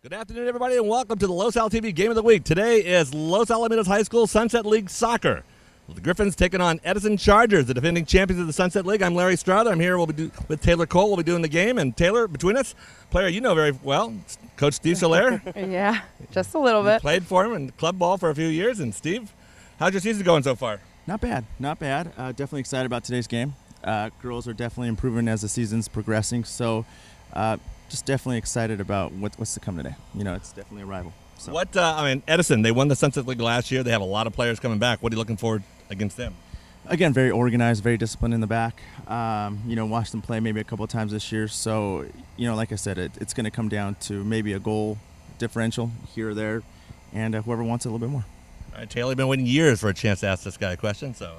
Good afternoon, everybody, and welcome to the Los Al TV Game of the Week. Today is Los Alamitos High School Sunset League Soccer. The Griffins taking on Edison Chargers, the defending champions of the Sunset League. I'm Larry Strother. I'm here with Taylor Cole. We'll be doing the game. And Taylor, between us, player you know very well, Coach Steve Soler. Yeah, just a little bit. Played for him in club ball for a few years. And Steve, how's your season going so far? Not bad, not bad. Definitely excited about today's game. Girls are definitely improving as the season's progressing. So just definitely excited about what's to come today. You know, it's definitely a rival. So. Edison, they won the Sunset League last year. They have a lot of players coming back. What are you looking forward against them? Again, very organized, very disciplined in the back. Watched them play maybe a couple of times this year. So, like I said, it's going to come down to maybe a goal differential here or there, and whoever wants it a little bit more. All right, Taylor, you've been waiting years for a chance to ask this guy a question, so...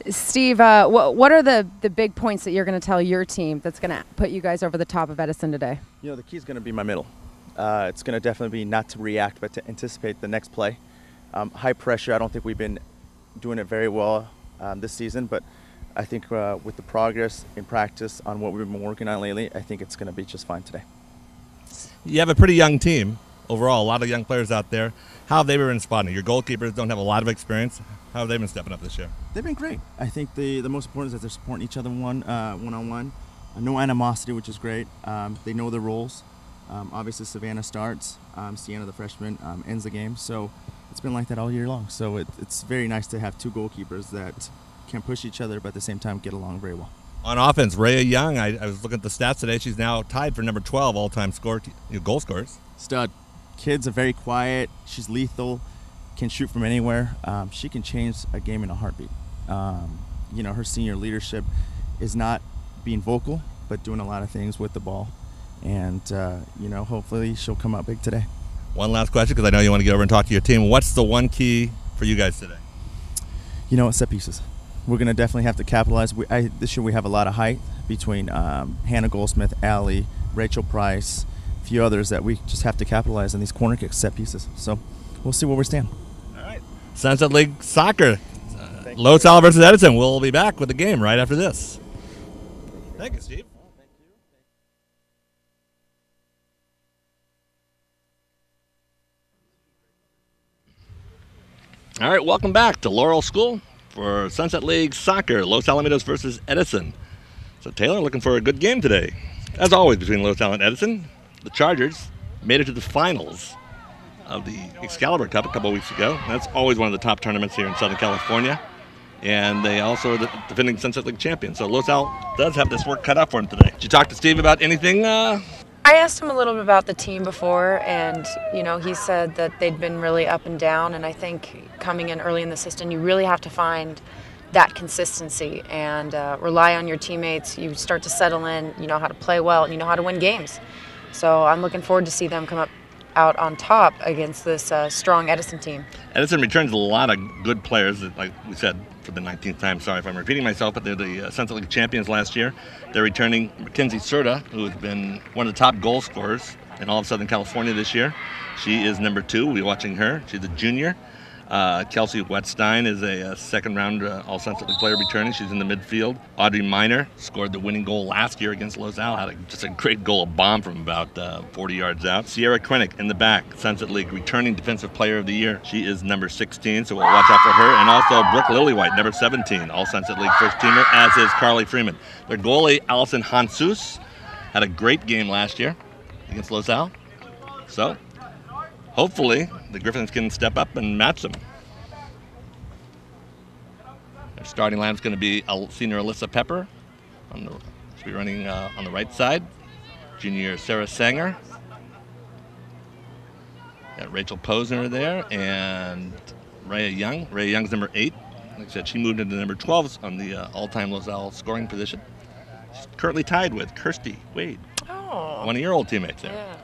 Steve, what are the big points that you're going to tell your team that's going to put you guys over the top of Edison today? The key is going to be my middle. It's going to definitely be not to react, but to anticipate the next play. High pressure, I don't think we've been doing it very well this season, but I think with the progress in practice on what we've been working on lately, I think it's going to be just fine today. You have a pretty young team overall, a lot of young players out there. How have they been responding? Your goalkeepers don't have a lot of experience. How have they been stepping up this year? They've been great. I think the most important is that they're supporting each other one-on-one. No animosity, which is great. They know their roles. Obviously, Savannah starts. Sienna, the freshman, ends the game. So it's been like that all year long. So it's very nice to have two goalkeepers that can push each other, but at the same time get along very well. On offense, Rhea Young, I was looking at the stats today. She's now tied for number 12 all-time goal scorers. Stud. Kids are very quiet. She's lethal. Can shoot from anywhere. She can change a game in a heartbeat. Her senior leadership is not being vocal, but doing a lot of things with the ball. And, hopefully she'll come out big today. One last question, because I know you want to get over and talk to your team. What's the one key for you guys today? Set pieces. We're going to definitely have to capitalize. This year we have a lot of height between Hannah Goldsmith, Allie, Rachel Price, a few others that we just have to capitalize on these corner kicks, set pieces. So we'll see where we stand. All right. Sunset League Soccer. Los Al versus Edison. We'll be back with the game right after this. Thank you, Steve. All right, welcome back to Laurel School for Sunset League Soccer, Los Alamitos versus Edison. So Taylor, looking for a good game today. As always, between Los Al and Edison, the Chargers made it to the finals of the Excalibur Cup a couple weeks ago. That's always one of the top tournaments here in Southern California. And they also are the defending Sunset League champions. So Los Al does have this work cut out for him today. Did you talk to Steve about anything? I asked him a little bit about the team before, and he said that they'd been really up and down, and I think coming in early in the season, you really have to find that consistency and rely on your teammates. You start to settle in, you know how to play well, and you know how to win games. So I'm looking forward to see them come out on top against this strong Edison team. Edison returns a lot of good players, like we said for the 19th time. Sorry if I'm repeating myself, but they're the Sunset League champions last year. They're returning Mackenzie Serta, who has been one of the top goal scorers in all of Southern California this year. She is number 2. We'll be watching her. She's a junior. Kelsey Wetstein is a second-round All-Sunset League player returning. She's in the midfield. Audrey Miner scored the winning goal last year against Los Al. Had just a great goal, a bomb from about 40 yards out. Sierra Krennick in the back, Sunset League returning Defensive Player of the Year. She is number 16, so we'll watch out for her. And also Brooke Lillywhite, number 17, All-Sunset League first-teamer, as is Carly Freeman. Their goalie, Allison Hansus, had a great game last year against Los Al. So hopefully the Griffins can step up and match them. Their starting line is going to be senior Alyssa Pepper. She'll be running on the right side. Junior Sarah Sanger. Got Rachel Posner there and Rhea Young. Rhea Young's number 8. Like I said, she moved into number 12 on the all-time Los Al scoring position. She's currently tied with Kirsty Wade. Oh. One of your old teammates there. Yeah.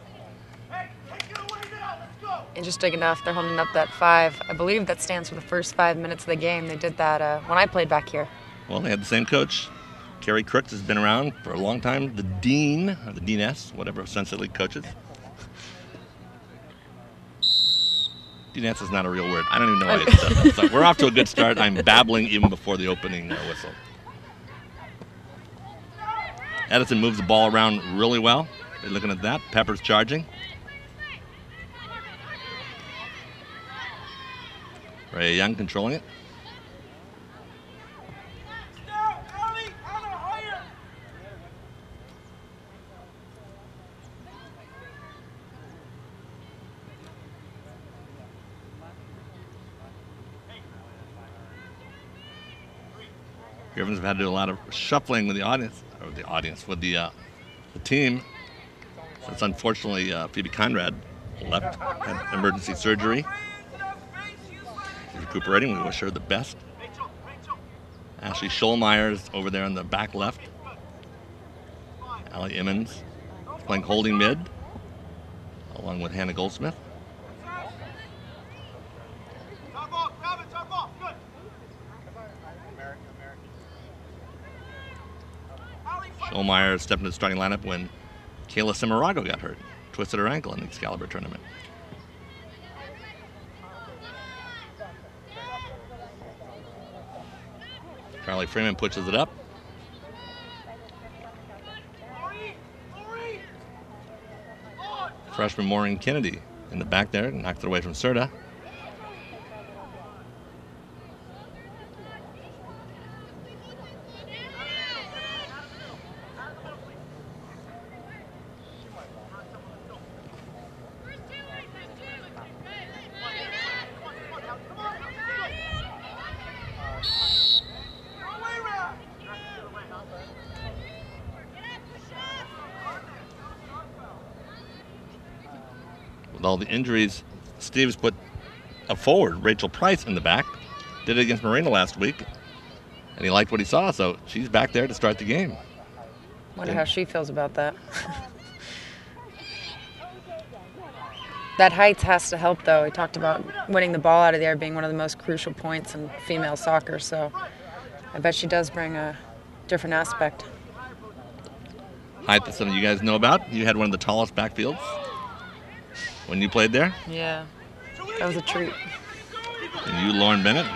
Interesting enough, they're holding up that 5. I believe that stands for the first 5 minutes of the game. They did that when I played back here. Well, they had the same coach. Carrie Crooks has been around for a long time. The dean, or the deaness, whatever Sunset League coaches. Deaness is not a real word. I don't even know why it's said that. So we're off to a good start. I'm babbling even before the opening whistle. Edison moves the ball around really well. They're looking at that. Pepper's charging. Ray Young controlling it. Griffins have had to do a lot of shuffling with the audience, with the team. Since unfortunately Phoebe Conrad left, had emergency surgery. She's recuperating. We wish her the best. Ashley Schollmeyer's over there on the back left. Allie Emmons playing holding mid, along with Hannah Goldsmith. Schollmeyer stepped into the starting lineup when Kayla Cimarrago got hurt, twisted her ankle in the Excalibur tournament. Charlie Freeman pushes it up. Freshman Maureen Kennedy in the back there, knocks it away from Serta. With all the injuries, Steve's put a forward, Rachel Price, in the back. Did it against Marina last week, and he liked what he saw, so she's back there to start the game. Wonder how she feels about that. That height has to help, though. He talked about winning the ball out of the air being one of the most crucial points in female soccer, so I bet she does bring a different aspect. Height that some of you guys know about. You had one of the tallest backfields when you played there. Yeah, that was a treat. And you, Lauren Bennett,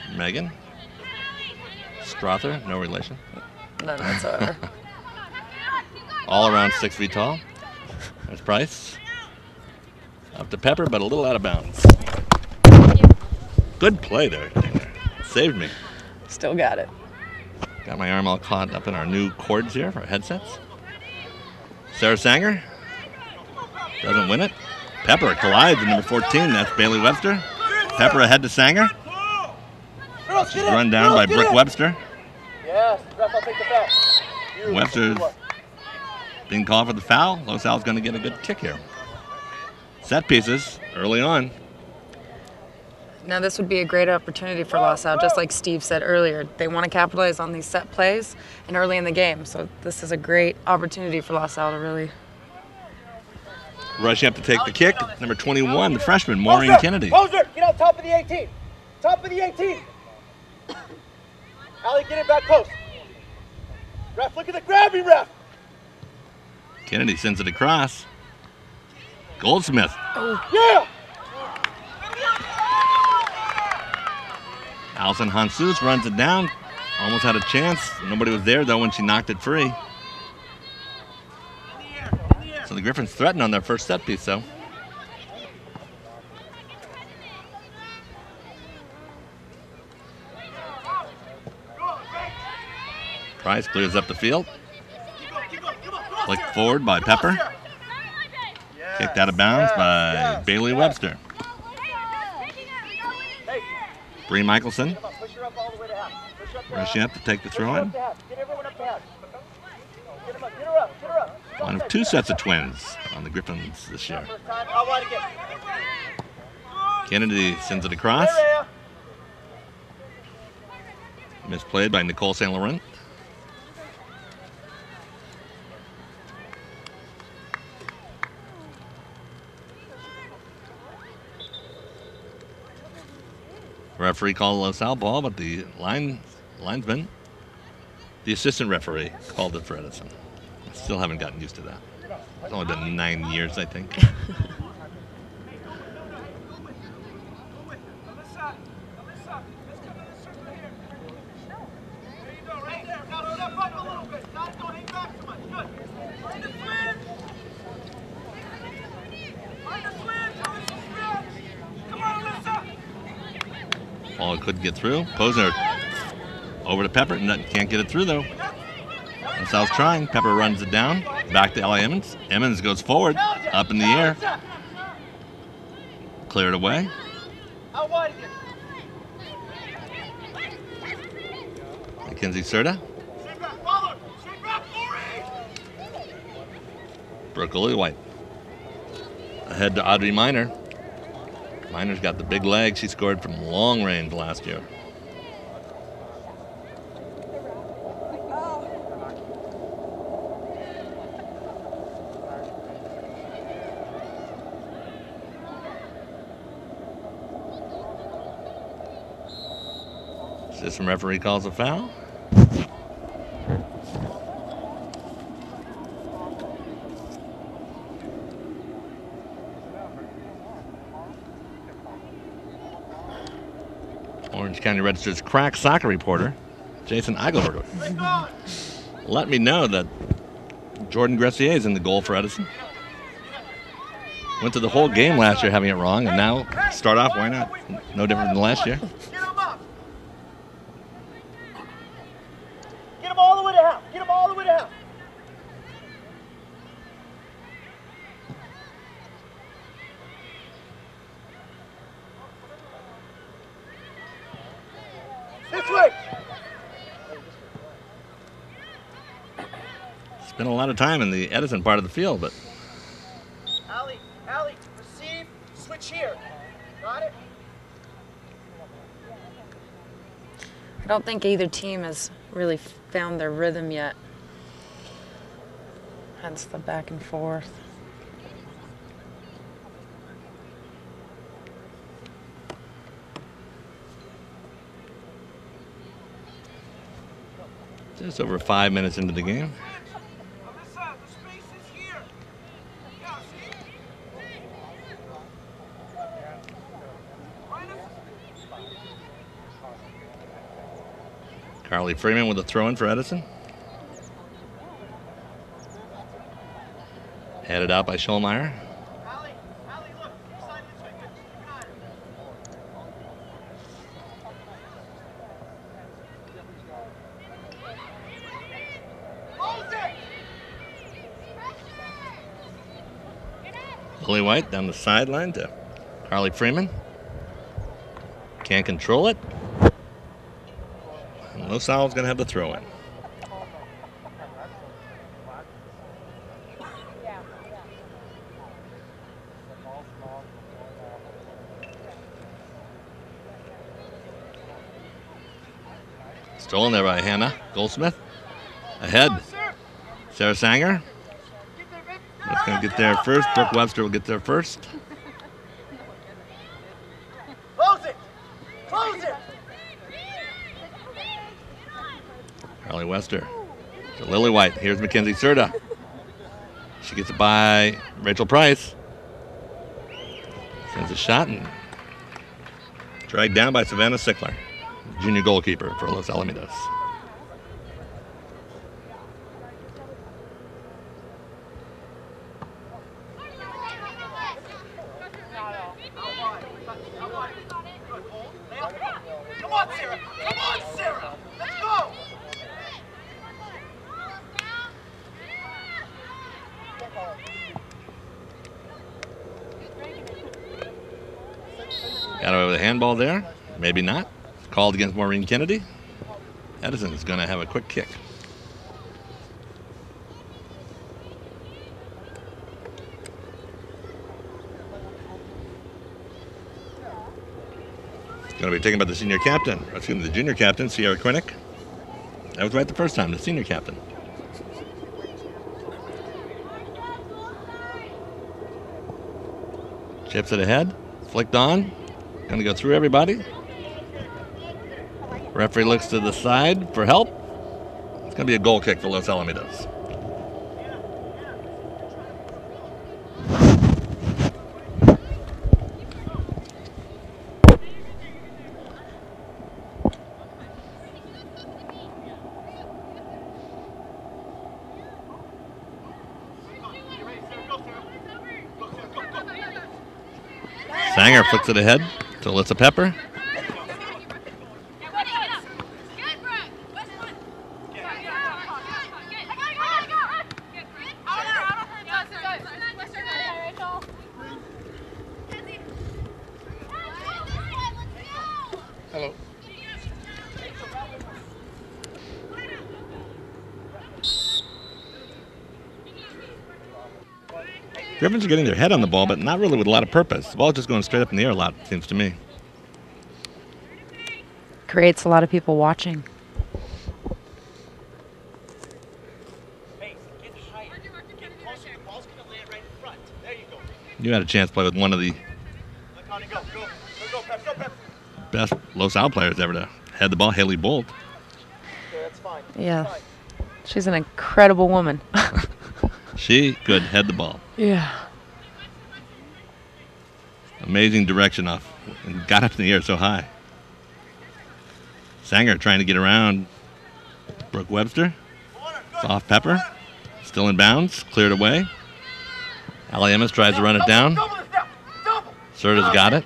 and Megan Strother, no relation. None whatsoever. All around 6 feet tall. There's Price. Up to Pepper, but a little out of bounds. Good play there. Saved me. Still got it. Got my arm all caught up in our new cords here for headsets. Sarah Sanger doesn't win it. Pepper collides with number 14. That's Bailey Webster. Pepper ahead to Sanger. She's run down by Brooke Webster. Yes, ref, I'll take the foul. Webster's being called for the foul. Los Al's going to get a good kick here. Set pieces early on. Now this would be a great opportunity for Los Al, just like Steve said earlier. They want to capitalize on these set plays and early in the game. So this is a great opportunity for Los Al to really... Rushing up to take the kick, number 21, the freshman, Maureen Kennedy. Poser, get out top of the 18. Top of the 18. Allie, get it back close. Ref, look at the grabby, ref. Kennedy sends it across. Goldsmith. Yeah. Allison Hansus runs it down. Almost had a chance. Nobody was there, though, when she knocked it free. So the Griffins threatened on their first set piece, though. Price clears up the field. Flicked forward by Pepper. Kicked out of bounds by Bailey Webster. Bree Michelson rushing up to take the throw in. One of 2 sets of twins on the Griffins this year. Kennedy sends it across. Misplayed by Nicole St. Laurent. Referee called Los Al ball, but the linesman, the assistant referee, called it for Edison. I still haven't gotten used to that. It's only been 9 years, I think. Ball could get through. Posner over to Pepper. Can't get it through, though. South's trying. Pepper runs it down. Back to Ellie Emmons. Emmons goes forward. Up in the air. Cleared away. Mackenzie Serta. Brooke Lillywhite. Ahead to Audrey Miner. Miner's got the big leg. She scored from long range last year. System referee calls a foul. Orange County Register's crack soccer reporter, Jason Eigelberger, let me know that Jordan Gressier is in the goal for Edison. Went to the whole game last year having it wrong, and now start off, why not? No different than last year. Get him all the way to half. Get him all the way to half. This way. Spent a lot of time in the Edison part of the field, but Allie, receive, switch here. Got it? I don't think either team has really found their rhythm yet. Hence the back and forth. just over 5 minutes into the game. Carly Freeman with a throw-in for Edison. Headed out by Schulmeyer. Lillywhite down the sideline to Carly Freeman. Can't control it. And Los Alamitos going to have the throw in. Stolen there by Hannah Goldsmith. Ahead, Sarah Sanger. That's going to get there first. Brooke Webster will get there first. Close it! Close it! Carly Webster to Lillywhite. Here's Mackenzie Serta. She gets it by Rachel Price. Sends a shot and dragged down by Savannah Sickler, junior goalkeeper for Los Alamitos. Come on, Sarah! Come on, Sarah! Let's go! Got away with a handball there. Maybe not. Called against Maureen Kennedy. Edison is going to have a quick kick. It's going to be taken by the senior captain, or excuse me, the junior captain, Sierra Quinnick. That was right the first time, the senior captain. Chips it ahead, flicked on, going to go through everybody. Referee looks to the side for help. It's going to be a goal kick for Los Alamitos. Sanger flicks it ahead to Alyssa Pepper. Griffins are getting their head on the ball, but not really with a lot of purpose. The ball's just going straight up in the air a lot, it seems to me. Creates a lot of people watching. You had a chance to play with one of the best Los Al players ever to head the ball, Haley Bolt. Yeah. She's an incredible woman. She could head the ball. Yeah. Amazing direction off and got up in the air so high. Sanger trying to get around Brooke Webster. Soft Pepper. Still in bounds. Cleared away. Allie Emmons tries to run it down. Serta's got it.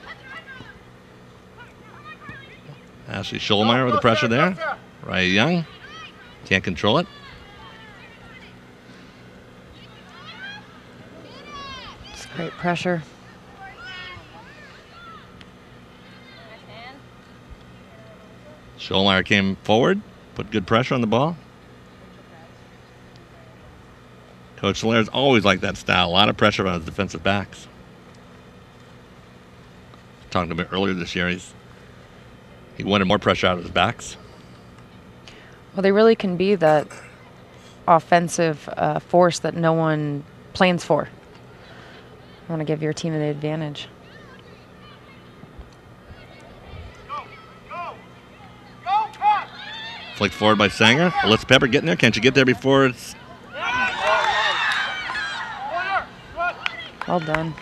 Ashley Scholmeyer with the pressure there. Raya Young can't control it. It's great pressure. Scholmeyer came forward, put good pressure on the ball. Coach Solaire's always liked that style. A lot of pressure on his defensive backs. Talking about earlier this year, he wanted more pressure out of his backs. Well, they really can be that offensive force that no one plans for. I want to give your team the advantage. Flicked forward by Sanger. Alyssa Pepper getting there. Can't you get there before it's... Well done.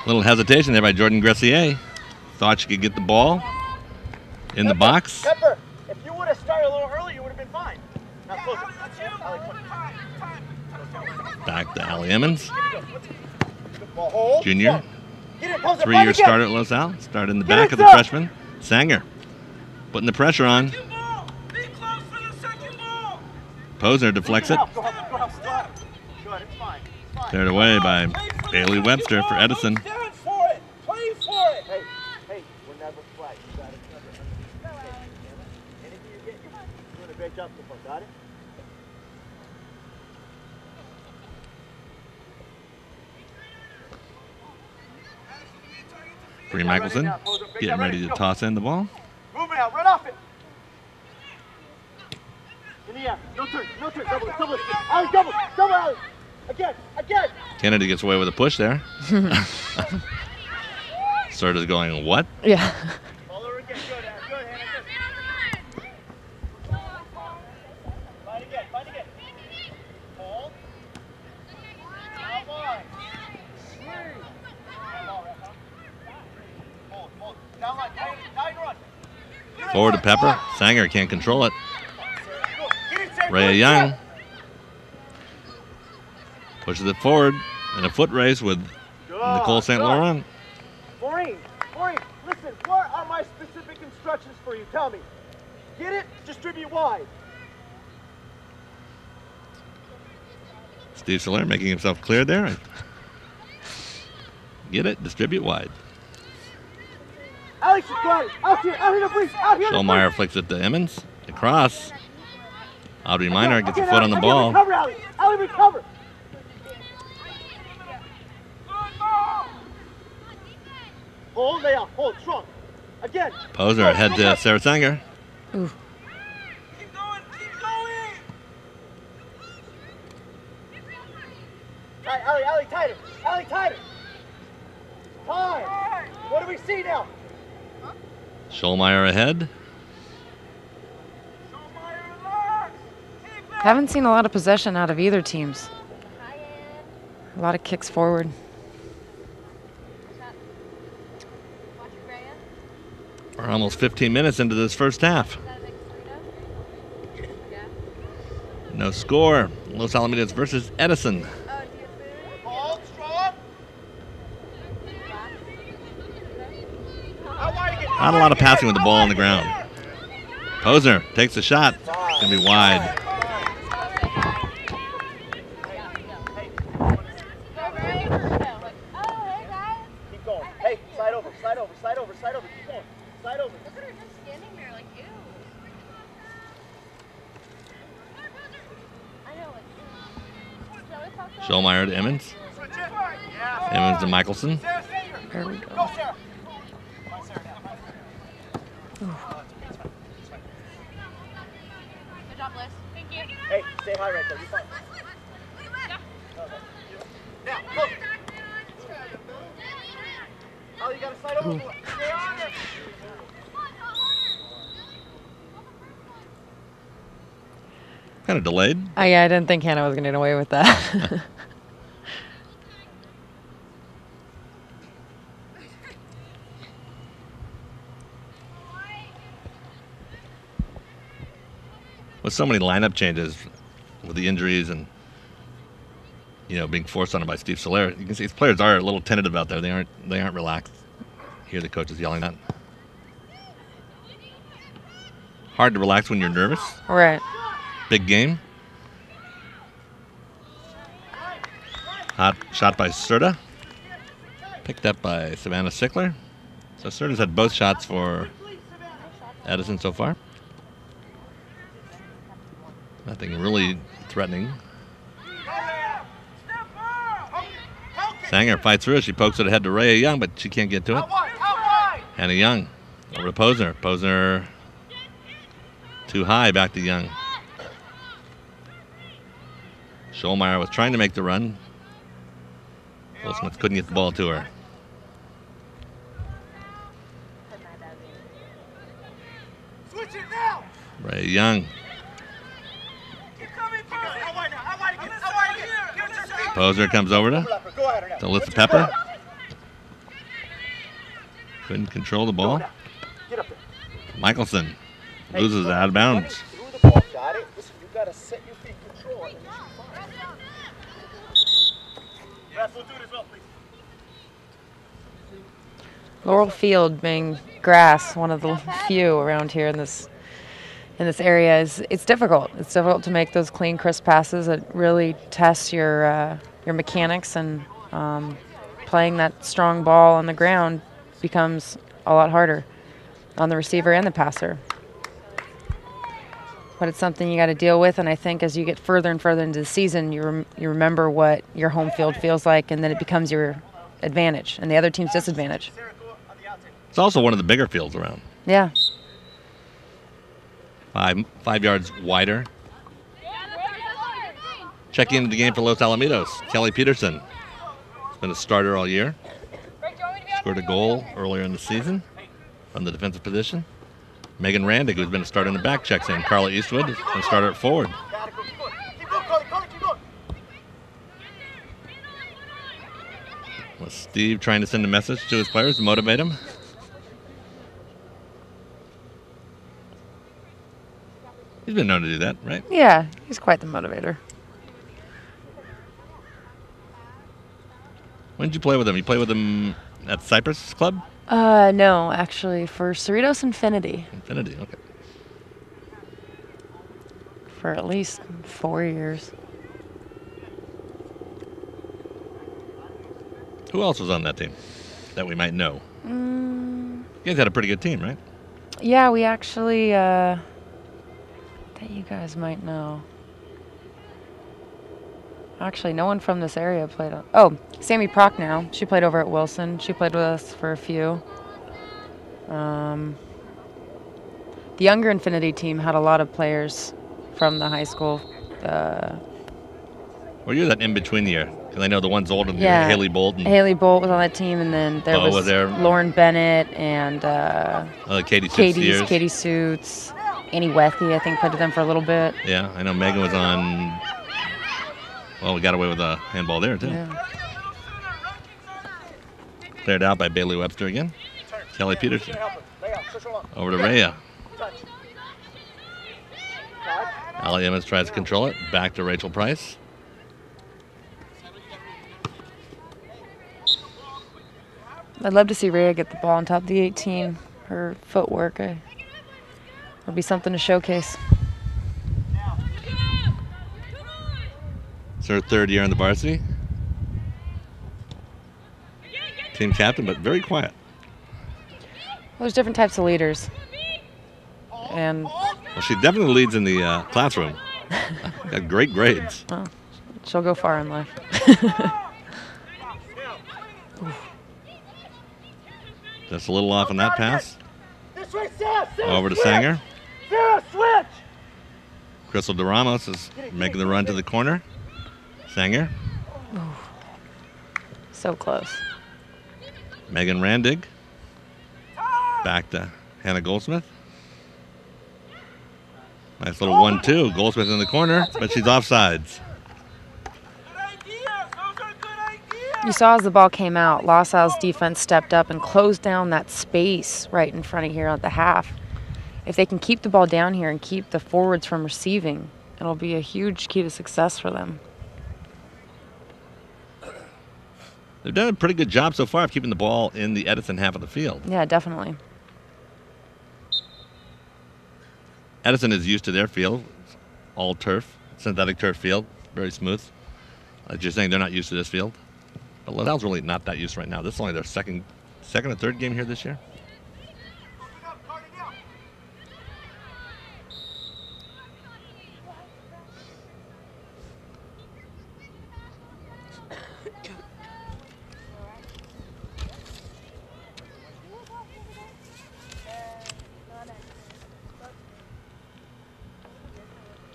Little hesitation there by Jordan Gressier. Thought she could get the ball in the box. Pepper, if you would have started a little early, you would have been fine. Now closer. Back to Allie Emmons. Hold. Junior. Get it, Poser, 3-year fight starter again. at Los Al. Started in the Get back it, of the sir. freshman. Sanger. Putting the pressure on. Posner deflects it. Go help. Good, it's fine. Cleared away by Bailey Webster for Edison. Stand for it. Play for it. Hey, we're never flat. You got it. Anything you get, you're doing a great job so far. Got it? Bree Michelson getting ready to toss in the ball. Move it out. Run off it. In the air. No turn. Double it. Allie, double, Allie. Again. Kennedy gets away with a push there. Serta's going, what? Yeah. Follow her again. Good, Hannah. Find again. Hold. Come on. Hold. Down line. Now you run. Forward to Pepper. Sanger can't control it. Get it, Sam. Raya Young pushes it forward in a foot race with Nicole St. Laurent. Maureen, listen, what are my specific instructions for you? Tell me. Get it, distribute wide. Steve Solaire making himself clear there. Get it, distribute wide. Alex, you got it. Out here to breeze. Scholmeyer flicks it to Emmons. Across. Audrey Minor gets a foot on the ball. Recover, Allie, recover. Hold, lay off, hold, strong. Again. Poser ahead to Sarah Sanger. Ooh. Keep going. Allie, tighter. Time. What do we see now? Scholmeyer ahead. Haven't seen a lot of possession out of either teams. A lot of kicks forward. We're almost 15 minutes into this first half. No score. Los Alamitos versus Edison. Hold, strong. Not a lot of passing with the ball on the ground. Posner takes the shot. It's going to be wide. Keep going. Hey, slide over. Keep going. Slide over. Look at her just standing there like, ew. I know, Schulmeyer to Emmons. Emmons to Michelson. There we go. Good job, Liz. Thank you. Hey, stay high right there. You're fine. Now, look. Oh, you gotta slide over. Stay on it. Kind of delayed. Yeah, I didn't think Hannah was going to get away with that. With so many lineup changes, with the injuries and being forced on it by Steve Soler, you can see these players are a little tentative out there. They aren't relaxed. Hear the coaches yelling that. Hard to relax when you're nervous. Right. Big game. Hot shot by Serta. Picked up by Savannah Sickler. So Serta's had both shots for Edison so far. Nothing really threatening. Sanger fights through it. She pokes it ahead to Rhea Young, but she can't get to it. Hannah Young over to Posner. Posner too high, back to Young. Schulmeyer was trying to make the run. Goldsmith couldn't get the ball to her. Switch it now. Rhea Young. Posner comes over to Alyssa Pepper. Couldn't control the ball. Michelson loses it out of bounds. Got it? Listen, you gotta set your feet, control it. Yes, we'll do it as well, please. Laurel Field being grass, one of the few around here in this area, it's difficult. It's difficult to make those clean, crisp passes. It really tests your mechanics, and playing that strong ball on the ground becomes a lot harder on the receiver and the passer. But it's something you got to deal with, and I think as you get further and further into the season, you remember what your home field feels like, and then it becomes your advantage and the other team's disadvantage. It's also one of the bigger fields around. Yeah. 5 yards wider. Checking into the game for Los Alamitos, Kelly Peterson. Has been a starter all year. Scored a goal earlier in the season from the defensive position. Megan Randig, who's been a starter in the back, checks in. Carla Eastwood is going to start at forward. Was Steve trying to send a message to his players to motivate them? He's been known to do that, right? Yeah, he's quite the motivator. When did you play with him? You played with him at Cypress Club? No, actually, for Cerritos Infinity. Infinity, okay. For at least 4 years. Who else was on that team that we might know? You guys had a pretty good team, right? Yeah, we actually, that you guys might know. Actually, no one from this area played on. Oh, Sammy Prochnow. She played over at Wilson. She played with us for a few. The younger Infinity team had a lot of players from the high school. Well, you're that in-between year. Because I know the one's older than you, Yeah. Haley Bolt. And Haley Bolt was on that team, and then there Bo was was there. Lauren Bennett and Katie Suits years. Katie Suits. Annie Wethy, I think, played with them for a little bit. Yeah, I know Megan was on. Well, we got away with a handball there, too. Yeah. Cleared out by Bailey Webster again. Kelly Peterson. Over to Rhea. Allie Emmons tries to control it. Back to Rachel Price. I'd love to see Rhea get the ball on top of the 18. Her footwork would be something to showcase. It's her third year in the varsity. Team captain, but very quiet. Well, there's different types of leaders. And Well, she definitely leads in the classroom. Got great grades. well, She'll go far in life. Just a little off on that pass. This way, Sarah. Over to Sanger. Sarah, switch. Crystal DeRamos is making the run to the corner. Sanger. So close. Megan Randig. Back to Hannah Goldsmith. Nice little 1-2. Goldsmith in the corner, but she's offsides. You saw as the ball came out, LaSalle's defense stepped up and closed down that space right in front of here at the half. If they can keep the ball down here and keep the forwards from receiving, it'll be a huge key to success for them. They've done a pretty good job so far of keeping the ball in the Edison half of the field. Yeah, definitely. Edison is used to their field, all turf, synthetic turf field, very smooth. As you're saying, they're not used to this field. But LaSalle's really not that used right now. This is only their second or third game here this year.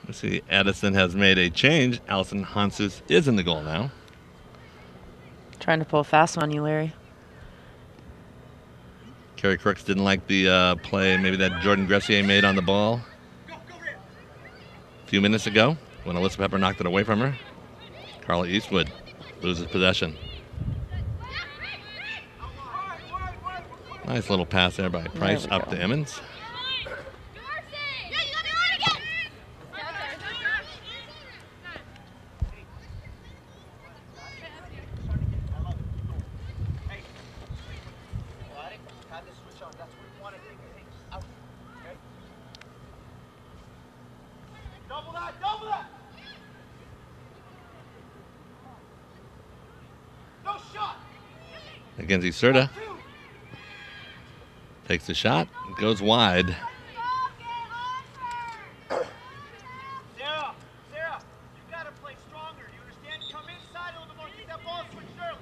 Let's see, Edison has made a change. Allison Hansus is in the goal now. Trying to pull a fast one on you, Larry. Carrie Crooks didn't like the play maybe that Jordan Gressier made on the ball a few minutes ago when Alyssa Pepper knocked it away from her. Carla Eastwood loses possession. Nice little pass there by Price up to Emmons. Mackenzie Serta takes the shot, goes wide. Sarah, you gotta play stronger. You understand? Come inside a little more. Get that ball switched early.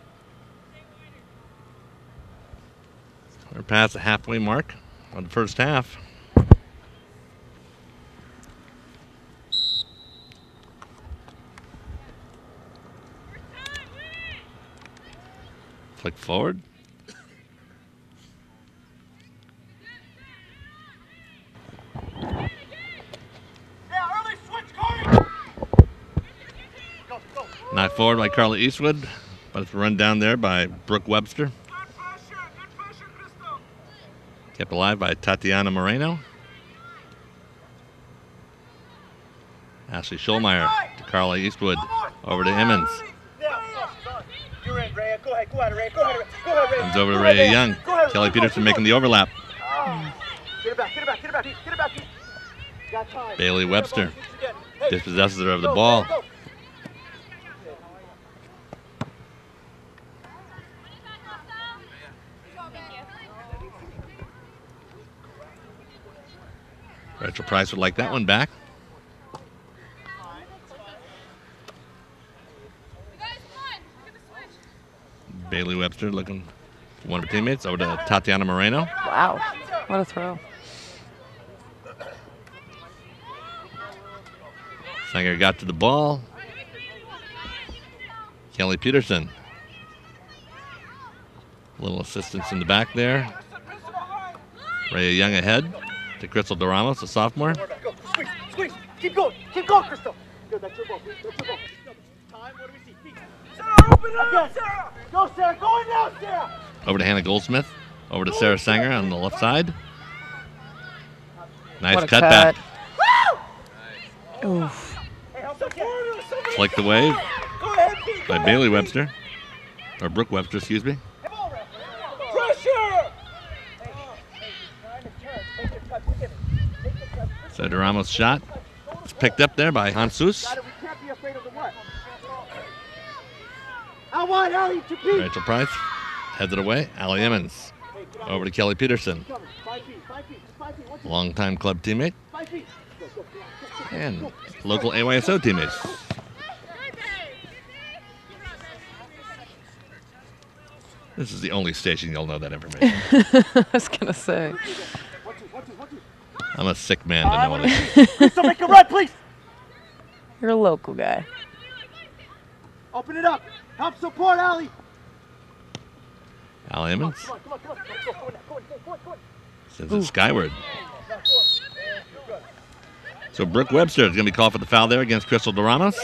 We're past the halfway mark on the first half. Flick forward. Knocked forward by Carla Eastwood, but it's run down there by Brooke Webster. Kept alive by Tatiana Moreno. Ashley Schulmeyer to Carla Eastwood. Over to Emmons. You're in, Rhea. Go ahead, Rhea. Go ahead, Rhea. Comes over to Rhea Young. Kelly Peterson making the overlap. Get it back. Got time. Bailey Webster dispossesses her of the ball. Rachel Price would like that one back. Bailey Webster looking for one of her teammates. Over to Tatiana Moreno. Wow, what a throw. Sanger got to the ball. Kelly Peterson. A little assistance in the back there. Rhea Young ahead to Crystal DeRamos, a sophomore. Go, squeeze. Keep going, Crystal. Good, that's your ball. Time, what do we see? Feet. Sarah, open up, Sarah. Go, Sarah, going now, Sarah. Over to Hannah Goldsmith. Over to Sarah Sanger on the left side. Nice cutback. Oof. Flicked away by Bailey Webster. Or Brooke Webster, excuse me. Pressure! So DeRamos' shot. It's picked up there by Hansus. We can't be afraid of the what? Out wide, Allie, to beat. Rachel Price heads it away. Allie Emmons. Over to Kelly Peterson. 5 feet. Longtime club teammate. 5 feet. And local AYSO teammates. This is the only station you'll know that information. I was gonna say. I'm a sick man to know all this. Crystal, make a run, please. You're a local guy. Open it up. Help support, Allie. Al Emmons Come on, come on, come on. Go on. sends it skyward. So Brooke Webster is going to be called for the foul there against Crystal Doramos.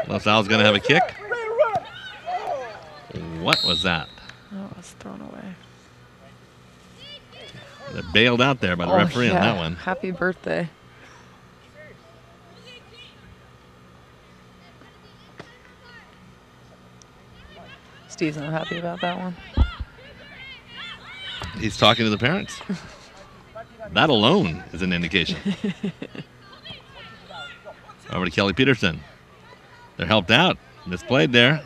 Los Al's going to have a kick. What was that? Oh, it was thrown away. They're bailed out there by the referee on that one. Happy birthday. Steve's not happy about that one. He's talking to the parents. That alone is an indication. Over to Kelly Peterson. They're helped out. Misplayed there.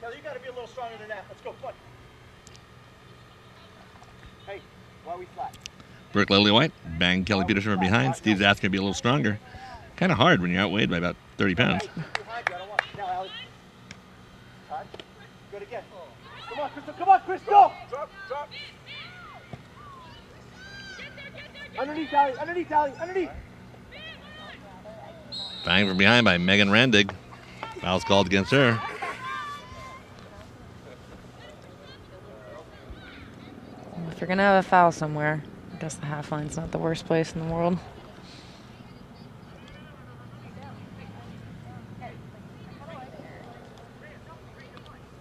Kelly, you got to be a little stronger than that. Let's go. Come on. Hey, why are we flat? Brooke Lillywhite banged Kelly Peterson from behind. Steve's asking to be a little stronger. Kind of hard when you're outweighed by about 30 pounds. Behind you. I don't want now, Allie. Time. Good again. Come on, Crystal. Come on, Crystal. Drop. Underneath, Allie. Underneath. Banged from behind by Megan Randig. Foul's called against her. If you're going to have a foul somewhere, I guess the half line's not the worst place in the world.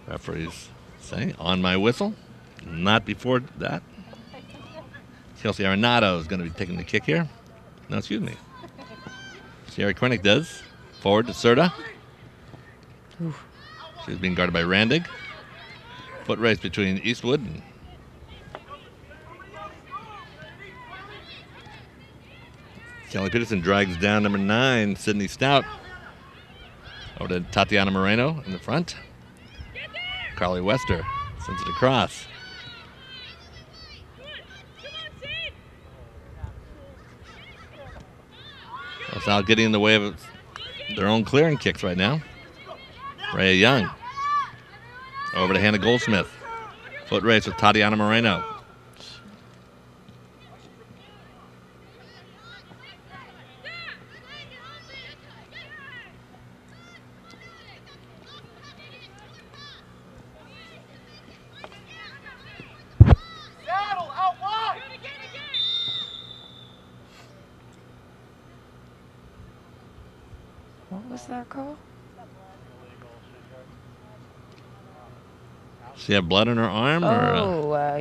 Referees saying, on my whistle. Not before that. Chelsea Arenado is going to be taking the kick here. No, excuse me. Sierra Quinnick does. Forward to Serta. She's being guarded by Randig. Foot race between Eastwood and Kelly Peterson drags down number 9, Sydney Stout. Over to Tatiana Moreno in the front. Carly Wester sends it across. Los Al getting in the way of their own clearing kicks right now. Rhea Young. Over to Hannah Goldsmith. Foot race with Tatiana Moreno. What was that call? She have blood on her arm?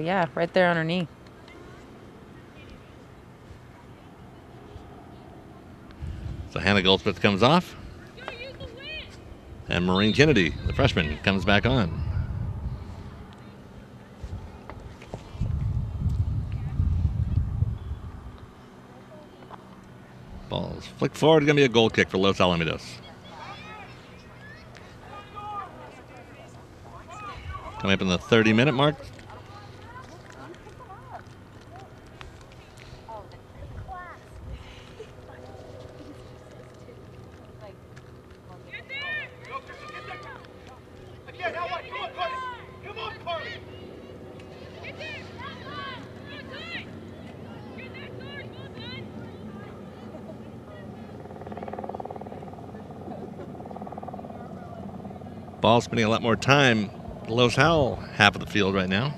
Yeah, right there on her knee. So Hannah Goldsmith comes off. And Maureen Kennedy, the freshman, comes back on. Ball's flicked forward. Going to be a goal kick for Los Alamitos. Coming up in the 30-minute mark. Ball spending a lot more time. Los Al half of the field right now.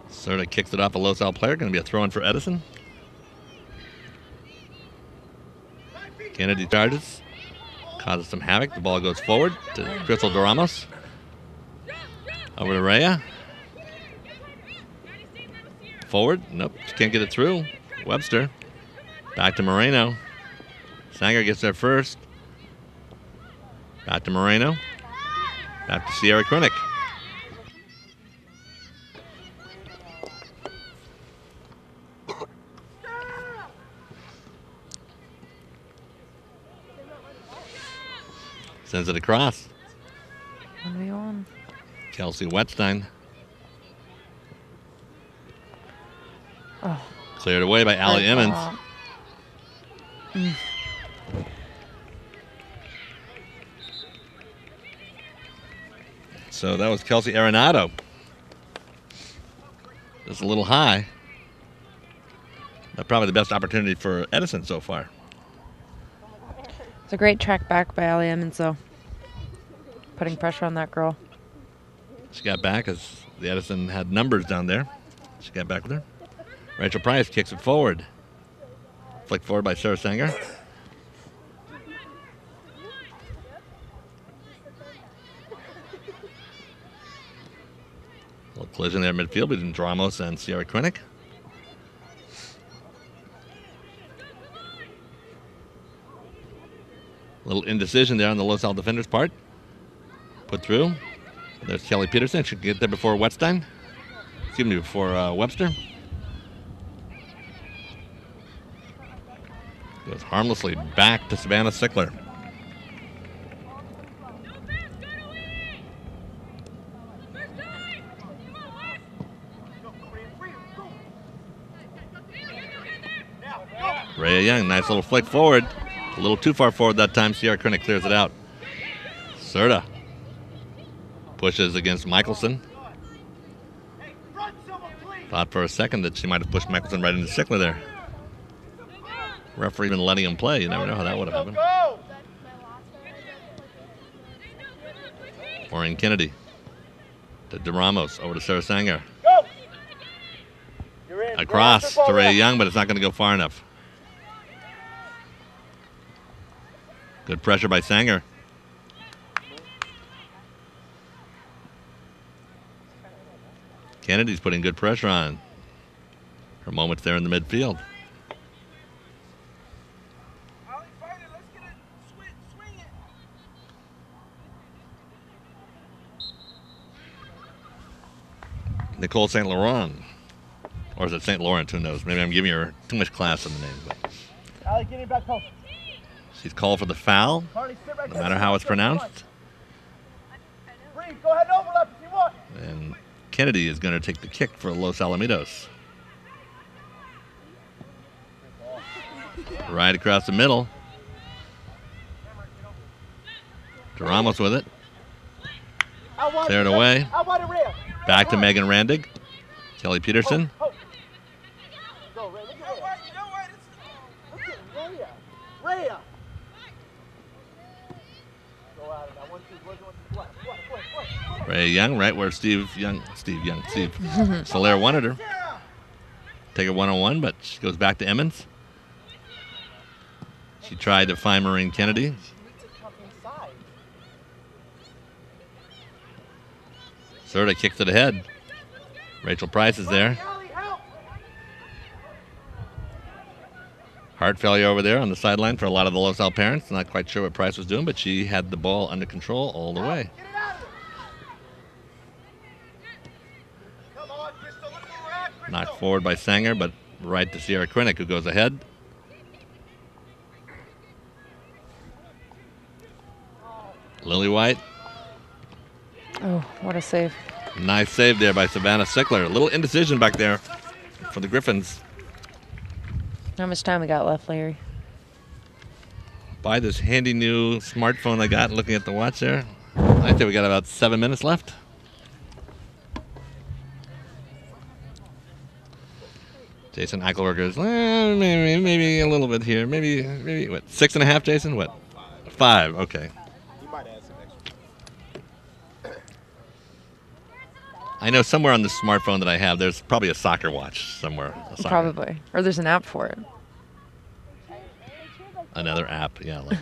Serta kicks it off a Los Al player. Going to be a throw-in for Edison. Kennedy charges. Causes some havoc. The ball goes forward to Crystal Doramos. Over to Rhea. Forward. Nope, she can't get it through. Webster. Back to Moreno. Sanger gets there first. Back to Moreno. Back to Sierra Quinnick. Sends it across. 1v1. Kelsey Wetstein. Oh. Cleared away by Allie Emmons. So that was Kelsey Arenado. Just a little high. But probably the best opportunity for Edison so far. It's a great track back by Allie Emmons, though. Putting pressure on that girl. She got back as the Edison had numbers down there. She got back with her. Rachel Price kicks it forward. Flick forward by Sarah Sanger. A little collision there midfield between Ramos and Sierra Krennick. A little indecision there on the Los Al defender's part. Put through. There's Kelly Peterson. She can get there before Wetstein. Excuse me, before Webster. Goes harmlessly back to Savannah Sickler. Rhea Young, nice little flick forward. A little too far forward that time. Sierra Krennick clears it out. Serta pushes against Michelson. Thought for a second that she might have pushed Michelson right into Sickler there. Referee even letting him play. You never know how that would have happened. Maureen Kennedy to DeRamos, over to Sarah Sanger. Across to Ray Young, but it's not going to go far enough. Good pressure by Sanger. Kennedy's putting good pressure on. Her moments there in the midfield. Nicole St. Laurent. Or is it St. Laurent? Who knows? Maybe I'm giving her too much class in the name. But Allie, get in back post. she's called for the foul, Carly, sit right no there. matter how it's pronounced. Breathe. Go ahead and overlap if you want. And Kennedy is going to take the kick for Los Alamitos. Right across the middle. DeRamos with it. Cleared away. Back to Megan Randig. Kelly Peterson. Ray Young, right where Steve Solaire wanted her. Take a one-on-one, but she goes back to Emmons. She tried to find Maureen Kennedy. Serta kicks it ahead. Rachel Price is there. Heart failure over there on the sideline for a lot of the Los Al parents. Not quite sure what Price was doing, but she had the ball under control all the way. Knocked forward by Sanger, but right to Sierra Krennick, who goes ahead. Lily White. Oh, what a save. Nice save there by Savannah Sickler. A little indecision back there for the Griffins. How much time we got left, Larry? By this handy new smartphone I got, looking at the watch there, I think we got about 7 minutes left. Jason Eichelberger is maybe a little bit here. Maybe what, 6.5, Jason? What? 5, okay. I know somewhere on the smartphone that I have, there's probably a soccer watch somewhere. Probably. Or there's an app for it. Another app, yeah. Like.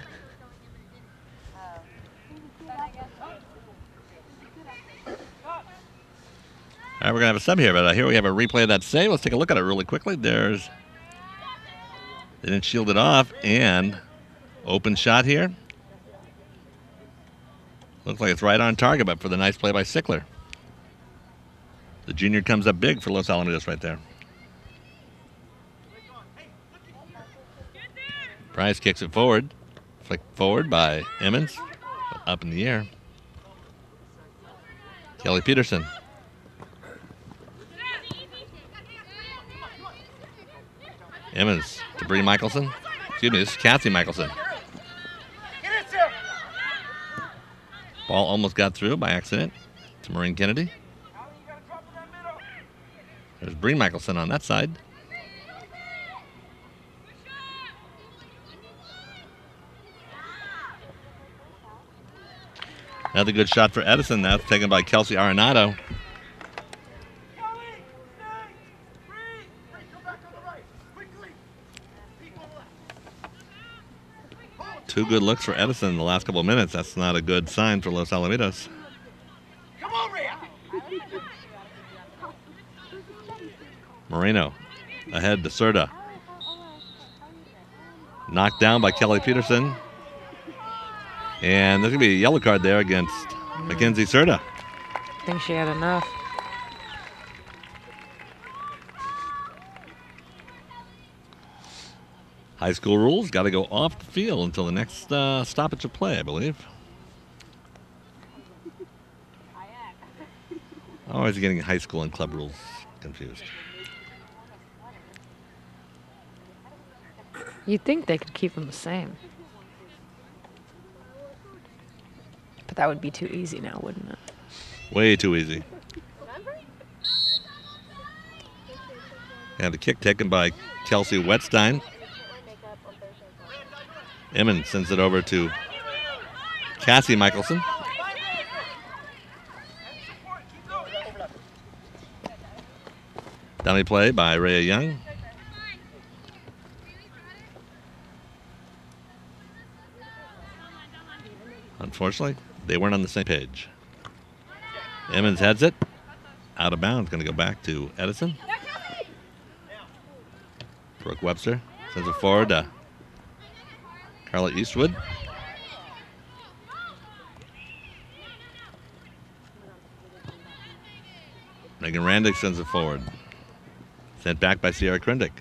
All right, we're going to have a sub here, but here we have a replay of that save. Let's take a look at it really quickly. They didn't shield it off, and open shot here. Looks like it's right on target, but for the nice play by Sickler. The junior comes up big for Los Alamitos right there. Price kicks it forward. Flick forward by Emmons. But up in the air. Kelly Peterson. Emmons to Bree Michelson. Excuse me, this is Cassie Michelson. Ball almost got through by accident to Maureen Kennedy. There's Bree Michelson on that side. Another good shot for Edison. That's taken by Kelsey Arenado. Two good looks for Edison in the last couple of minutes. That's not a good sign for Los Alamitos. Come on, Rhea. Moreno ahead to Serta. Knocked down by Kelly Peterson. And there's going to be a yellow card there against Mackenzie Serta. I think she had enough. High school rules, got to go off the field until the next stoppage of play, I believe. Always getting high school and club rules confused. You'd think they could keep them the same. But that would be too easy now, wouldn't it? Way too easy. And the kick taken by Kelsey Wetstein. Emmons sends it over to Cassie Michelson. Dummy play by Rhea Young. Unfortunately, they weren't on the same page. Emmons heads it. Out of bounds, going to go back to Edison. Brooke Webster sends it forward to Carla Eastwood. Megan Randick sends it forward. Sent back by Sierra Krendick.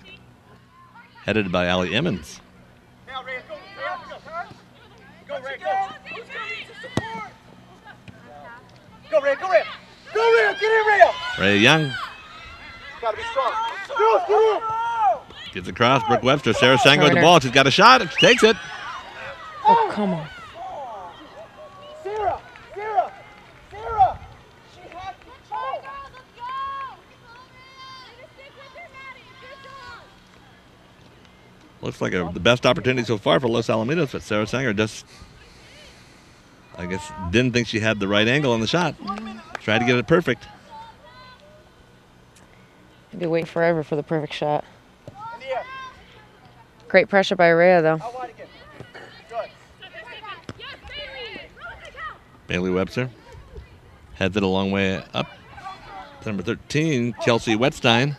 Headed by Allie Emmons. Now, Rhea, go. Go, Rhea, go. Go, Rhea, go, Rhea. Go, Rhea, get in, Rhea. Rhea Young Gotta be strong. Girls, get in. gets across. Brooke Webster. Sarah Sanger with the ball. She's got a shot. She takes it. Oh, come on. Sarah. She has control. Looks like the best opportunity so far for Los Alamitos, but Sarah Sanger just, I guess, didn't think she had the right angle on the shot. Tried to get it perfect. I'd be waiting forever for the perfect shot. In the air. Great pressure by Rhea, though. Out wide again. Good. Bailey Webster heads it a long way up. Number 13, Kelsey Wetstein.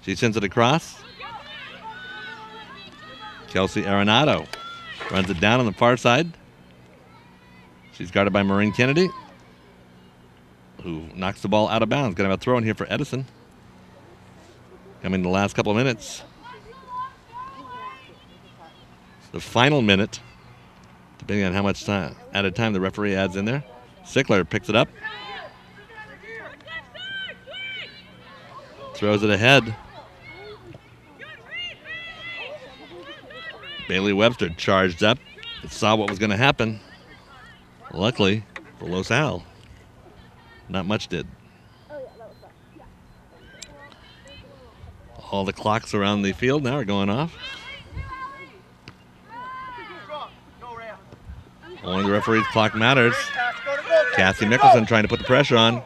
She sends it across. Kelsey Arenado runs it down on the far side. She's guarded by Maureen Kennedy, who knocks the ball out of bounds. Going to have a throw in here for Edison. Coming in the last couple of minutes. The final minute, depending on how much time, added time the referee adds in there. Sickler picks it up. Throws it ahead. Bailey Webster charged up. Saw what was going to happen. Luckily for Los Al, not much did. All the clocks around the field now are going off. Only the referee's clock matters. Cassie Mickelson trying to put the pressure on.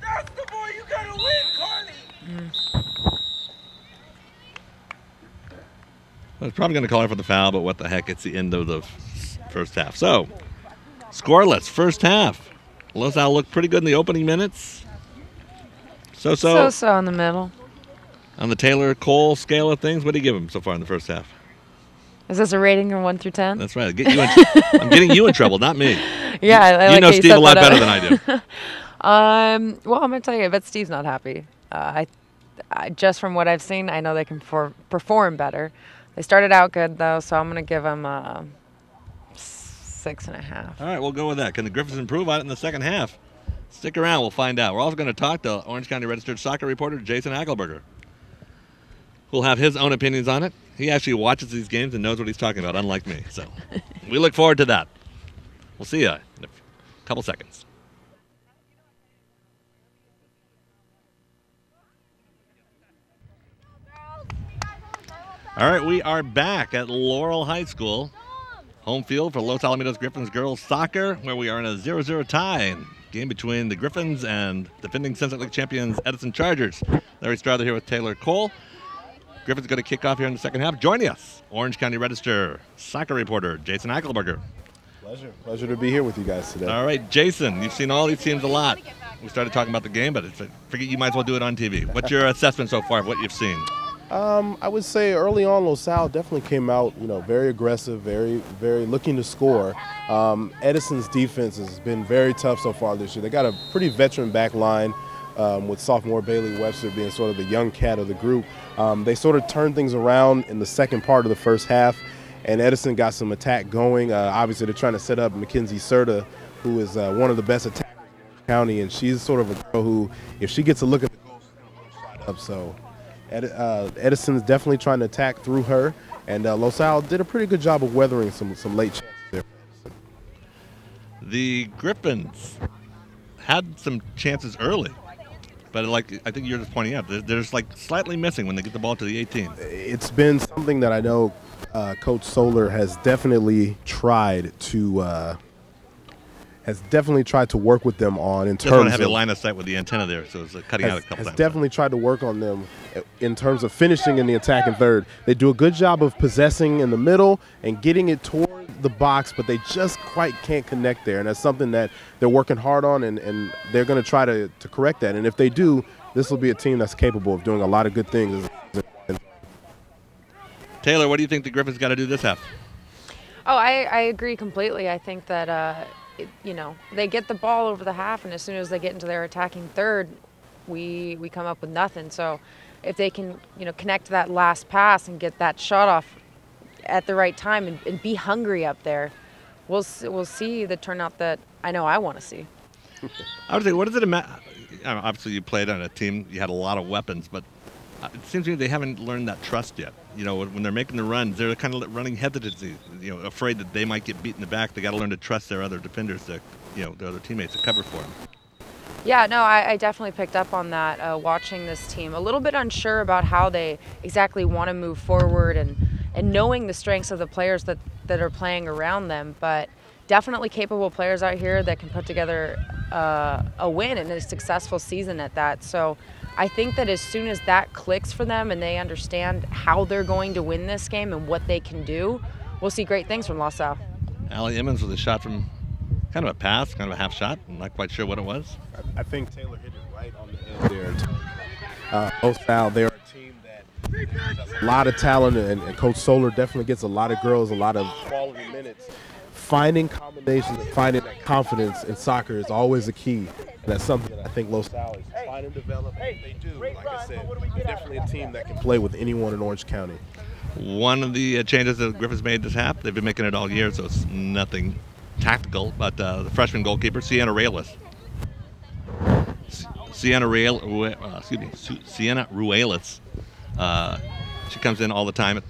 That's the boy you gotta win, Carly. I was probably going to call her for the foul, but what the heck, it's the end of the first half. So, scoreless, first half. Los Al looked pretty good in the opening minutes. So in the middle. On the Taylor-Cole scale of things, what do you give them so far in the first half? Is this a rating from 1 through 10? That's right. I'm getting you in trouble, not me. Yeah, I like you know how Steve set a lot that better up. than I do. Well, I'm going to tell you, I bet Steve's not happy. I just from what I've seen, I know they can perform better. They started out good, though, so I'm going to give them 6 6.5. All right, we'll go with that. Can the Griffins improve on it in the second half? Stick around. We'll find out. We're also going to talk to Orange County Registered Soccer reporter Jason Hackelberger, who'll have his own opinions on it. He actually watches these games and knows what he's talking about, unlike me. So we look forward to that. We'll see you in a couple seconds. All right, we are back at Laurel High School. Home field for Los Alamitos Griffins girls soccer, where we are in a 0-0 tie. Game between the Griffins and defending Sunset League champions Edison Chargers. Larry Strother here with Taylor Cole. Griffins going to kick off here in the second half. Joining us, Orange County Register soccer reporter Jason Eichelberger. Pleasure to be here with you guys today. All right, Jason, you've seen all these teams a lot. We started talking about the game, but forget you might as well do it on TV. What's your assessment so far of what you've seen? I would say early on, Los Al definitely came out, very aggressive, very looking to score. Edison's defense has been very tough so far this year. They got a pretty veteran back line with sophomore Bailey Webster being sort of the young cat of the group. They sort of turned things around in the second part of the first half, and Edison got some attack going. Obviously, they're trying to set up Mackenzie Serta, who is one of the best attackers in the county, and she's sort of a girl who, if she gets a look at the goal, she's going to put a shot up. So Edison's definitely trying to attack through her, and Los Al did a pretty good job of weathering some late chances there. The Griffins had some chances early, but I think you're just pointing out, they're just slightly missing when they get the ball to the 18. It's been something that I know Coach Solar has definitely tried to work with them on in terms of. Just want to have a line of sight with the antenna there, so it's cutting out a couple times. Has definitely tried to work on them in terms of finishing in the attack and third. They do a good job of possessing in the middle and getting it toward the box, but they just quite can't connect there, and that's something that they're working hard on, and they're going to try to correct that. And if they do, this will be a team that's capable of doing a lot of good things. Taylor, what do you think the Griffins got to do this half? Oh, I agree completely. I think that they get the ball over the half, and as soon as they get into their attacking third, we come up with nothing. So if they can connect that last pass and get that shot off at the right time and be hungry up there, we'll see the turnout that I know I want to see. I would say, what does it matter? Obviously, you played on a team, you had a lot of weapons, but it seems to me they haven't learned that trust yet. When they're making the runs, they're kind of running hesitancy, afraid that they might get beat in the back. They got to learn to trust their other defenders, their other teammates to cover for them. Yeah, no, I definitely picked up on that watching this team. A little bit unsure about how they exactly want to move forward and knowing the strengths of the players that are playing around them, but definitely capable players out here that can put together a win and a successful season at that. So I think that as soon as that clicks for them and they understand how they're going to win this game and what they can do, we'll see great things from Los Al. Allie Emmons with a shot from kind of a pass, kind of a half shot. I'm not quite sure what it was. I think Taylor hit it right on the end there. Los Al, they're a team that has a lot of talent, and Coach Solar definitely gets a lot of girls, a lot of quality minutes. Finding combinations and finding that confidence in soccer is always a key. And that's something that I think Los Al is trying to develop. They do. Like I said, they're definitely a team that can play with anyone in Orange County. One of the changes that the Griffins made this half, they've been making it all year, so it's nothing tactical, but the freshman goalkeeper, Sienna Ruelas. Sienna Ruelas. She comes in all the time at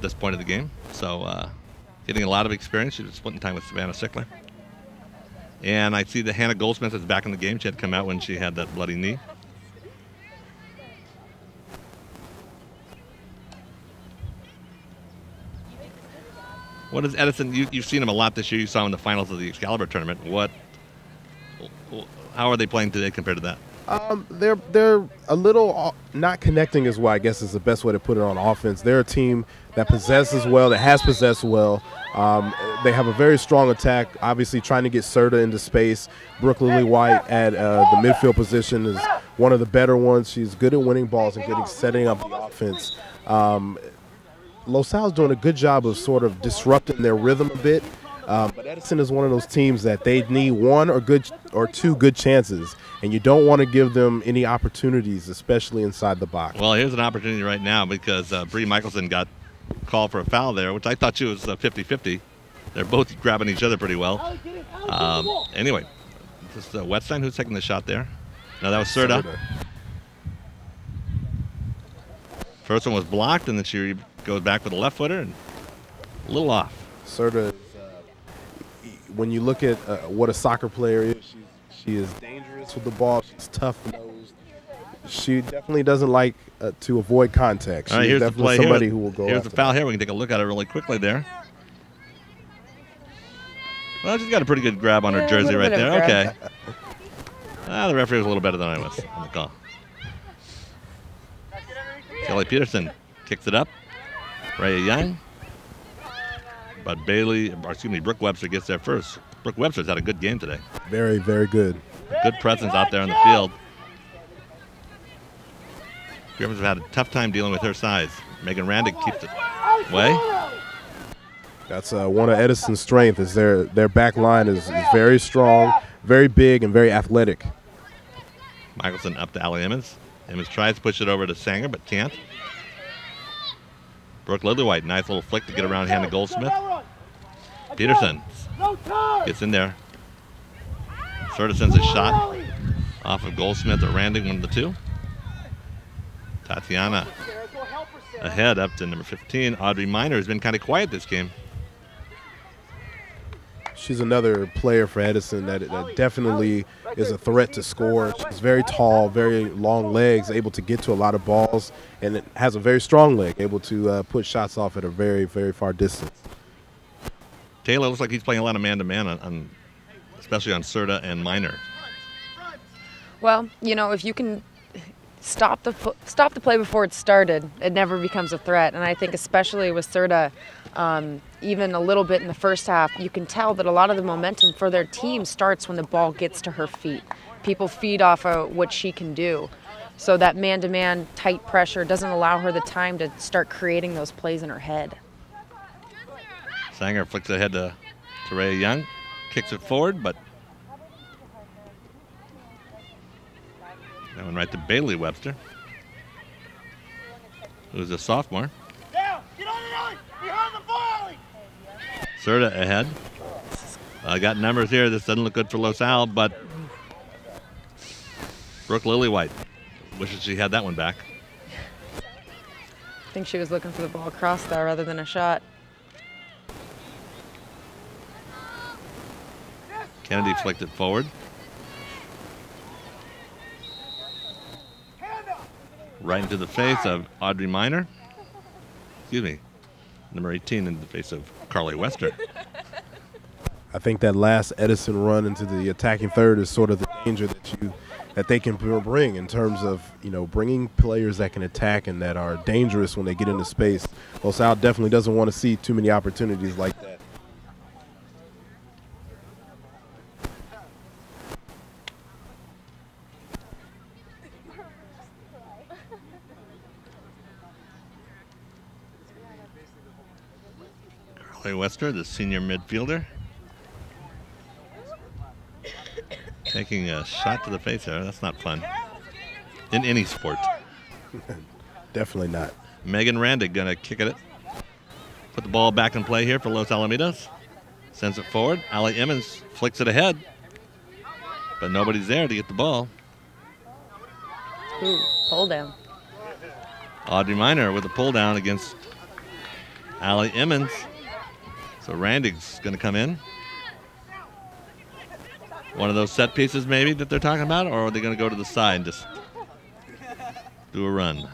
this point of the game. So getting a lot of experience. She was splitting time with Savannah Sickler. And I see that Hannah Goldsmith is back in the game. She had come out when she had that bloody knee. What is Edison? You've seen him a lot this year. You saw him in the finals of the Excalibur tournament. How are they playing today compared to that? They're a little not connecting as well, I guess is the best way to put it on offense. They're a team that possesses well, that has possessed well. They have a very strong attack, obviously trying to get Serta into space. Brooke Lily White at the midfield position is one of the better ones. She's good at winning balls and setting up the offense. Los Al's doing a good job of sort of disrupting their rhythm a bit. But Edison is one of those teams that they need one or two good chances, and you don't want to give them any opportunities, especially inside the box. Well, here's an opportunity right now because Bree Michelson got called for a foul there, which I thought she was 50-50. They're both grabbing each other pretty well. Anyway, this is Wetstein who's taking the shot there. No, that was Serta. First one was blocked, and then she goes back with a left footer and a little off. Serta is, when you look at what a soccer player is, she is dangerous with the ball. She's tough-nosed. She definitely doesn't like to avoid contact. She's Here's definitely the play somebody here. who will go Here's after the foul that. here. We can take a look at it really quickly there. Well, she's got a pretty good grab on her jersey right there. Okay. The referee was a little better than I was on the call. Kelly Peterson kicks it up. Raya Young. But Brooke Webster gets there first. Brooke Webster's had a good game today. Very, very good. Good presence out there on the field. Griffins have had a tough time dealing with her size. Megan Randick keeps it away. That's one of Edison's strengths. Is their back line is very strong, very big, and very athletic. Michelson up to Allie Emmons. Emmons tries to push it over to Sanger, but can't. Brooke Lillywhite, nice little flick to get around hand to Goldsmith. Peterson gets in there. Serta sends a shot off of Goldsmith or Randick, one of the two. Tatiana ahead up to number 15. Audrey Miner has been kind of quiet this game. She's another player for Edison that definitely is a threat to score. She's very tall, very long legs, able to get to a lot of balls, and it has a very strong leg, able to put shots off at a very, very far distance. Taylor looks like he's playing a lot of man-to-man, on especially on Serta and Miner. Well, you know, if you can stop the play before it started, it never becomes a threat. And I think especially with Serta, even a little bit in the first half, you can tell that a lot of the momentum for their team starts when the ball gets to her feet. People feed off of what she can do. So that man-to-man tight pressure doesn't allow her the time to start creating those plays in her head. Sanger flicks ahead to Ray Young, kicks it forward, but that one right to Bailey Webster, who's a sophomore. Down! Get on it, Ellie! Behind the ball, Ellie! Serta ahead. Got numbers here. This doesn't look good for Los Al, but Brooke Lillywhite wishes she had that one back. I think she was looking for the ball across there rather than a shot. Kennedy flicked it forward. Right into the face of Audrey Miner. Excuse me, number 18 in the face of Carly Wester. I think that last Edison run into the attacking third is sort of the danger that they can bring in terms of, you know, bringing players that can attack and that are dangerous when they get into space. Los Al definitely doesn't want to see too many opportunities like that. Carly Wester, the senior midfielder, taking a shot to the face there. That's not fun in any sport. Definitely not. Megan Randick gonna kick it. Put the ball back in play here for Los Alamitos. Sends it forward. Allie Emmons flicks it ahead, but nobody's there to get the ball. Ooh, pull down. Audrey Miner with a pull down against Allie Emmons. So Randick's going to come in. One of those set pieces maybe that they're talking about, or are they going to go to the side and just do a run?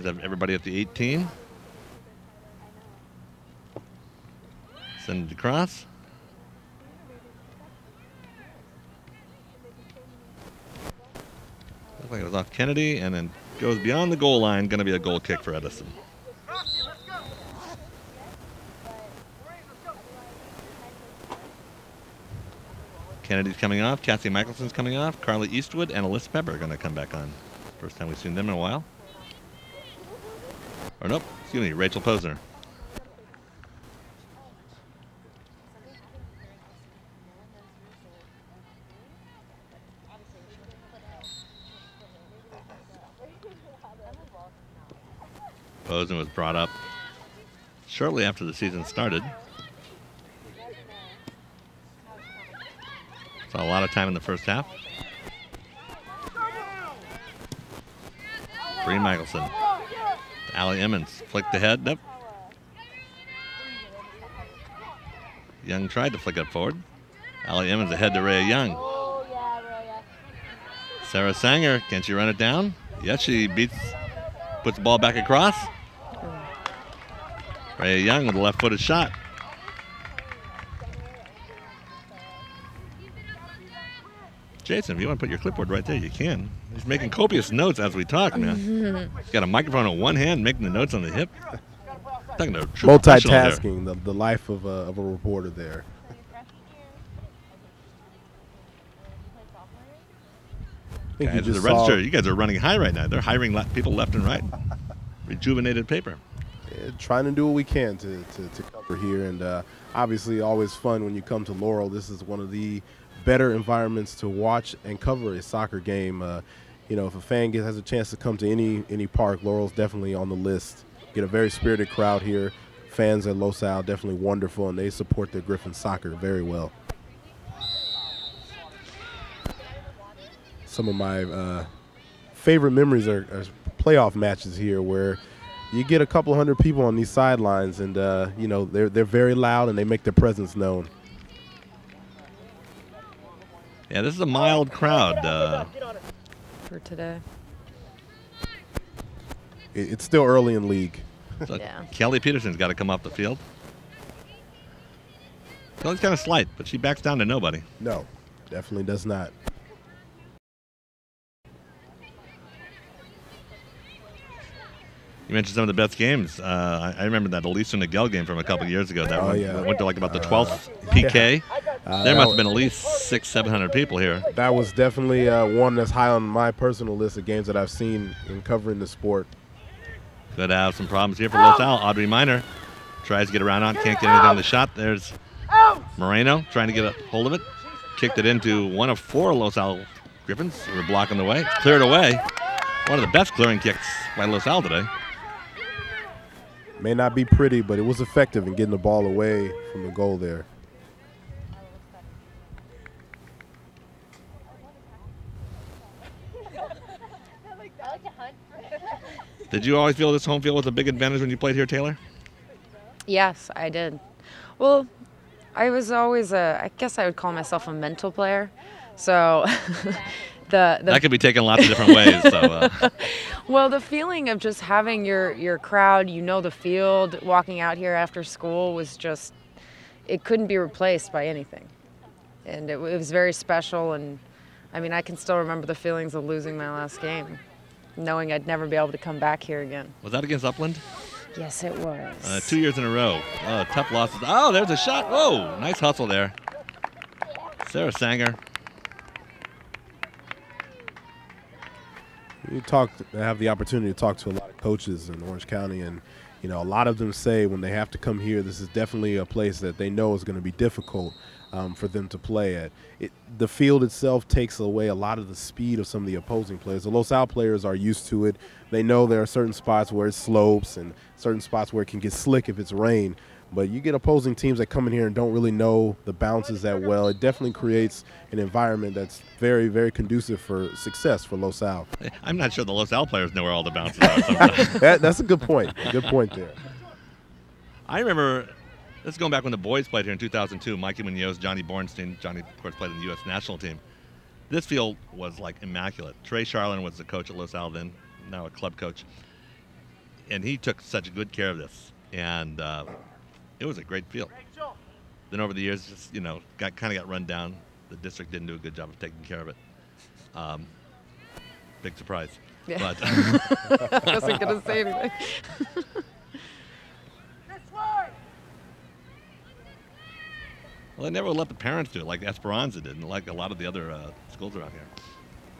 Have everybody at the 18. Send it across. Looks like it was off Kennedy and then goes beyond the goal line. Going to be a goal kick for Edison. Kennedy's coming off. Cassie Michelson's coming off. Carly Eastwood and Alyssa Pepper are going to come back on. First time we've seen them in a while. Or nope, excuse me, Rachel Posner. Bozen was brought up shortly after the season started. Saw a lot of time in the first half. Bree Michelson. Allie Emmons flicked ahead. Nope. Young tried to flick it forward. Allie Emmons ahead to Rhea Young. Sarah Sanger, can she run it down? Yes, she puts the ball back across. Rhea Young with a left-footed shot. Jason, if you want to put your clipboard right there, you can. He's making copious notes as we talk, man. He's got a microphone in one hand, making the notes on the hip. Talking to a true multitasking, the life of a reporter there. Guys, the register, you guys are running high right now. They're hiring people left and right. Rejuvenated paper. Yeah, trying to do what we can to cover here, and obviously always fun when you come to Laurel. This is one of the better environments to watch and cover a soccer game. You know, if a fan has a chance to come to any park, Laurel's definitely on the list. Get a very spirited crowd here. Fans at Los Al definitely wonderful, and they support their Griffin soccer very well. Some of my favorite memories are playoff matches here, where you get a couple hundred people on these sidelines, and you know, they're very loud and they make their presence known. Yeah, this is a mild crowd for today. It's still early in league. So Yeah. Kelly Peterson's got to come off the field. Kelly's kind of slight, but she backs down to nobody. No, definitely does not. You mentioned some of the best games. I remember that Elisa Nagel game from a couple years ago. That went to like about the 12th PK. There must have been at least 600-700 people here. That was definitely one that's high on my personal list of games that I've seen in covering the sport. Could have some problems here for Los Al. Audrey Miner tries to get around on, can't get anything on the shot. There's Moreno trying to get a hold of it. Kicked it into one of 4 Los Al Griffins who were blocking the way. It's cleared away. One of the best clearing kicks by Los Al today. May not be pretty, but it was effective in getting the ball away from the goal there. Did you always feel this home field was a big advantage when you played here, Taylor? Yes, I did. Well, I was always I guess I would call myself a mental player. So that could be taken lots of different ways. So, well, the feeling of just having your crowd, you know, the field, walking out here after school was just, it couldn't be replaced by anything. And it was very special. And I mean, I can still remember the feelings of losing my last game, knowing I'd never be able to come back here again. Was that against Upland? Yes, it was. 2 years in a row. Tough losses. Oh, there's a shot. Whoa, nice hustle there. Sarah Sanger. You have the opportunity to talk to a lot of coaches in Orange County, and you know, a lot of them say when they have to come here, this is definitely a place that they know is going to be difficult for them to play at. The field itself takes away a lot of the speed of some of the opposing players. The Los Al players are used to it. They know there are certain spots where it slopes and certain spots where it can get slick if it's rain. But you get opposing teams that come in here and don't really know the bounces that well. It definitely creates an environment that's very, very conducive for success for Los Al. I'm not sure the Los Al players know where all the bounces are sometimes. That's a good point. Good point there. I remember, this is going back when the boys played here in 2002. Mikey Munoz, Johnny Bornstein. Johnny, of course, played in the U.S. national team. This field was like immaculate. Trey Charlin was the coach at Los Al then, now a club coach. And he took such good care of this. And it was a great field. Then over the years, just, you know, kind of got run down. The district didn't do a good job of taking care of it. Big surprise. Yeah. But I wasn't going to say anything. Well, they never let the parents do it like Esperanza did and like a lot of the other schools around here.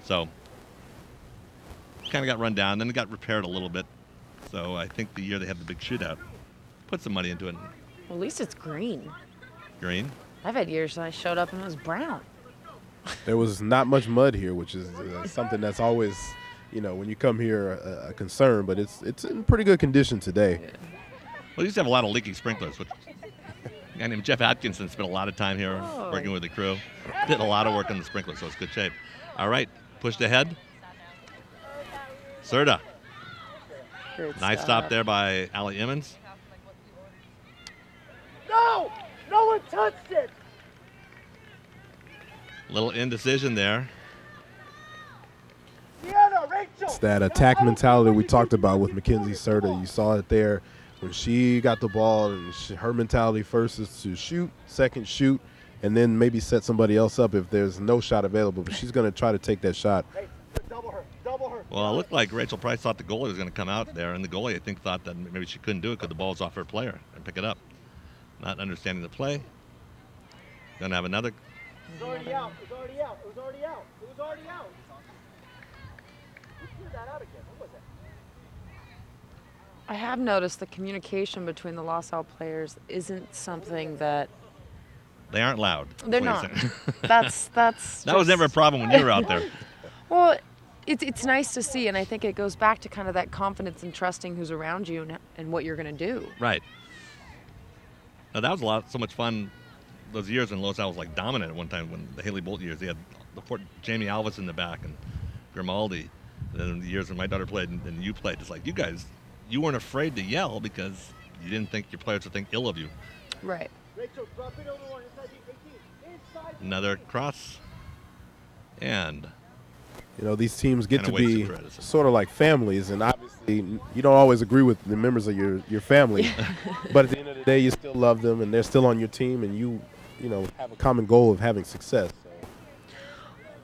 So kind of got run down. Then it got repaired a little bit. So I think the year they had the big shootout, put some money into it. Well, at least it's green. Green? I've had years when I showed up and it was brown. There was not much mud here, which is something that's always you know, when you come here, a concern. But it's in pretty good condition today. Well, we used to have a lot of leaky sprinklers. Which a guy named Jeff Atkinson spent a lot of time here working with the crew. Did a lot of work on the sprinklers, so it's good shape. All right, pushed ahead. Serta. Nice stop there by Allie Emmons. No! No one touched it! Little indecision there. Sienna, Rachel! It's that attack mentality we talked about with Mackenzie Serta. You saw it there when she got the ball, and her mentality first is to shoot, second shoot, and then maybe set somebody else up if there's no shot available. But she's going to try to take that shot. Hey, double her, double her. Well, it looked like Rachel Price thought the goalie was going to come out there, and the goalie, I think, thought that maybe she couldn't do it because the ball's off her player and pick it up. Not understanding the play. Going to have another. It was already out. It was already out. It was already out. It was already out. Who threw that out again? What was it? I have noticed the communication between the Los Al players isn't something that They aren't loud. they're not. That's That was never a problem when you were out there. Well, it's nice to see, and I think it goes back to kind of that confidence and trusting who's around you and what you're going to do. Right. Now, that was so much fun. Those years when Los Al was like dominant at one time, when the Haley Bolt years, they had Jamie Alvis in the back and Grimaldi. And then the years when my daughter played and you played, it's like you guys, you weren't afraid to yell because you didn't think your players would think ill of you. Right. Rachel, drop it over one inside the 18. Inside. Another cross. And You know, these teams get to Kinda waits be for criticism. sort of like families, and obviously you don't always agree with the members of your family, but at the end of the day, you still love them, and they're still on your team, and you know, have a common goal of having success.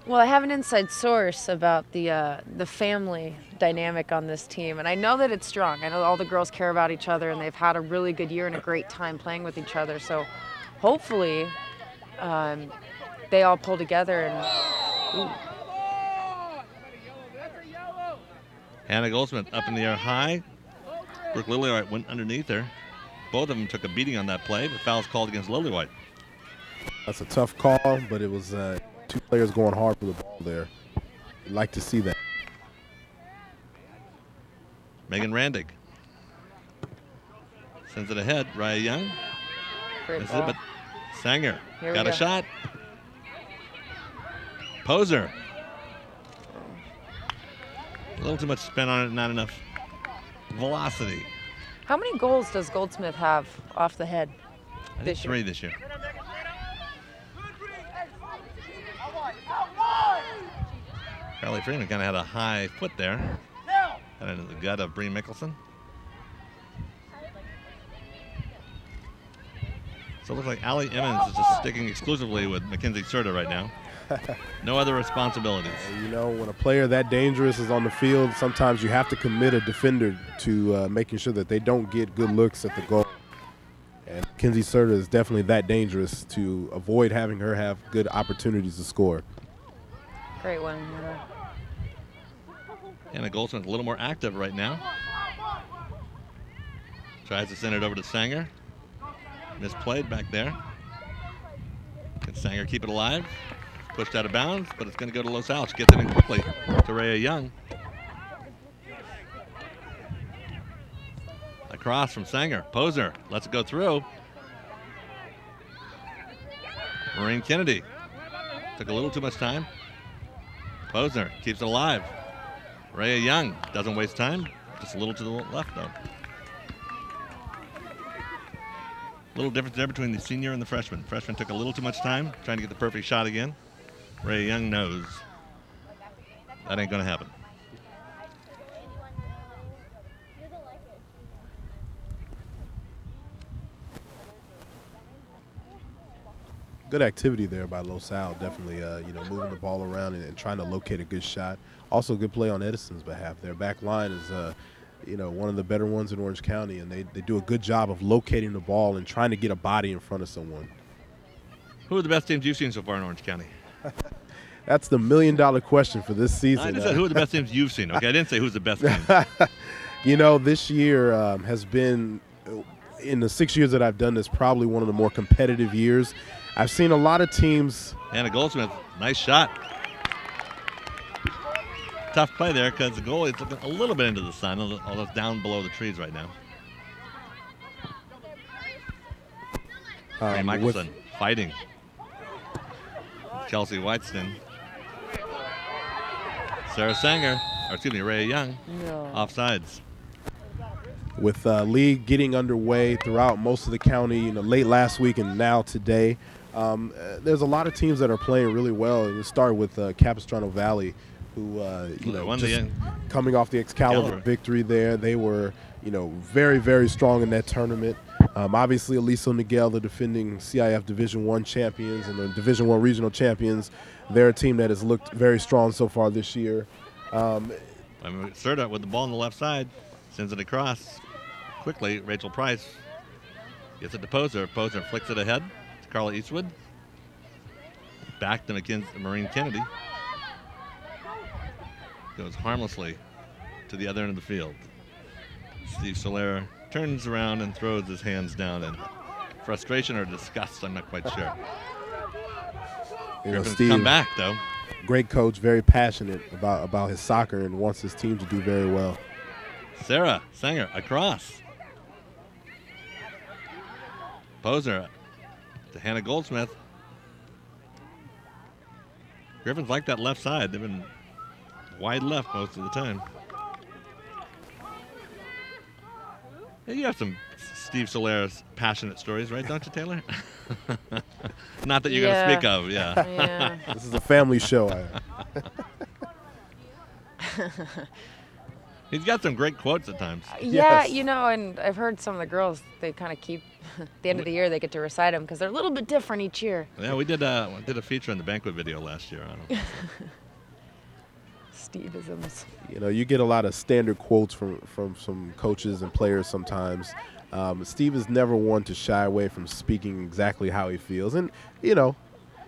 Well, I have an inside source about the family dynamic on this team, and I know that it's strong. I know all the girls care about each other, and they've had a really good year and a great time playing with each other. So, hopefully, they all pull together and. Ooh. Hannah Goldsmith up in the air high. Brooke Lillywhite went underneath her. Both of them took a beating on that play, but foul's called against Lillywhite. That's a tough call, but it was two players going hard for the ball there. You'd like to see that. Megan Randig sends it ahead. Raya Young. Great This is ball. it, but Sanger Here we got a go. shot. Poser. A little too much spin on it, not enough velocity. How many goals does Goldsmith have off the head I think this year? 3 this year. Carly Freeman kind of had a high foot there. And into the gut of Bree Mickelson. So it looks like Allie Emmons is just sticking exclusively with Mackenzie Serta right now. No other responsibilities. You know, when a player that dangerous is on the field, sometimes you have to commit a defender to making sure that they don't get good looks at the goal. And Mackenzie Serta is definitely that dangerous to avoid having her have good opportunities to score. Great one, Hannah. Hannah Goldsmith a little more active right now. Tries to send it over to Sanger. Misplayed back there. Can Sanger keep it alive? Pushed out of bounds, but it's going to go to Los Al. She gets it in quickly to Raya Young. Across from Sanger. Poser lets it go through. Maureen Kennedy. Took a little too much time. Poser keeps it alive. Raya Young doesn't waste time. Just a little to the left, though. Little difference there between the senior and the freshman. Freshman took a little too much time trying to get the perfect shot again. Raya Young knows that ain't going to happen. Good activity there by Los Al, definitely, you know, moving the ball around and trying to locate a good shot. Also, good play on Edison's behalf. Their back line is, you know, one of the better ones in Orange County, and they do a good job of locating the ball and trying to get a body in front of someone. Who are the best teams you've seen so far in Orange County? That's the million-dollar question for this season. I just said who are the best teams you've seen. Okay, I didn't say who's the best team. You know, this year has been, in the 6 years that I've done this, probably one of the more competitive years. I've seen a lot of teams. Hannah Goldsmith, nice shot. tough play there because the goalie's looking a little bit into the sun, although it's down below the trees right now. Ray Michelson fighting. Chelsea Whiteston. Sarah Sanger, or excuse me, Ray Young, offsides. With league getting underway throughout most of the county, late last week and now today, there's a lot of teams that are playing really well. You start with Capistrano Valley, who just coming off the Excalibur victory there. They were very, very strong in that tournament. Obviously, Aliso Miguel, the defending CIF Division I champions and the Division I regional champions, they're a team that has looked very strong so far this year. Serta with the ball on the left side, sends it across quickly. Rachel Price gets it to Poser. Poser flicks it ahead to Carla Eastwood. Back to Maureen Kennedy. Goes harmlessly to the other end of the field. Steve Solera turns around and throws his hands down in frustration or disgust, I'm not quite sure. Steve, come back, though. Great coach, very passionate about his soccer and wants his team to do very well. Sarah Sanger across. Poser to Hannah Goldsmith. Griffins like that left side. They've been wide left most of the time. Hey, you have some Steve Solera's passionate stories, right, don't you, Taylor? Not that you're going to speak of, yeah. This is a family show. He's got some great quotes at times. Yeah, yes. And I've heard some of the girls, they kind of keep, at the end of the year, they get to recite them because they're a little bit different each year. Yeah, we did a feature in the banquet video last year on them. Steve-isms. You get a lot of standard quotes from some coaches and players sometimes. Steve is never one to shy away from speaking exactly how he feels. And,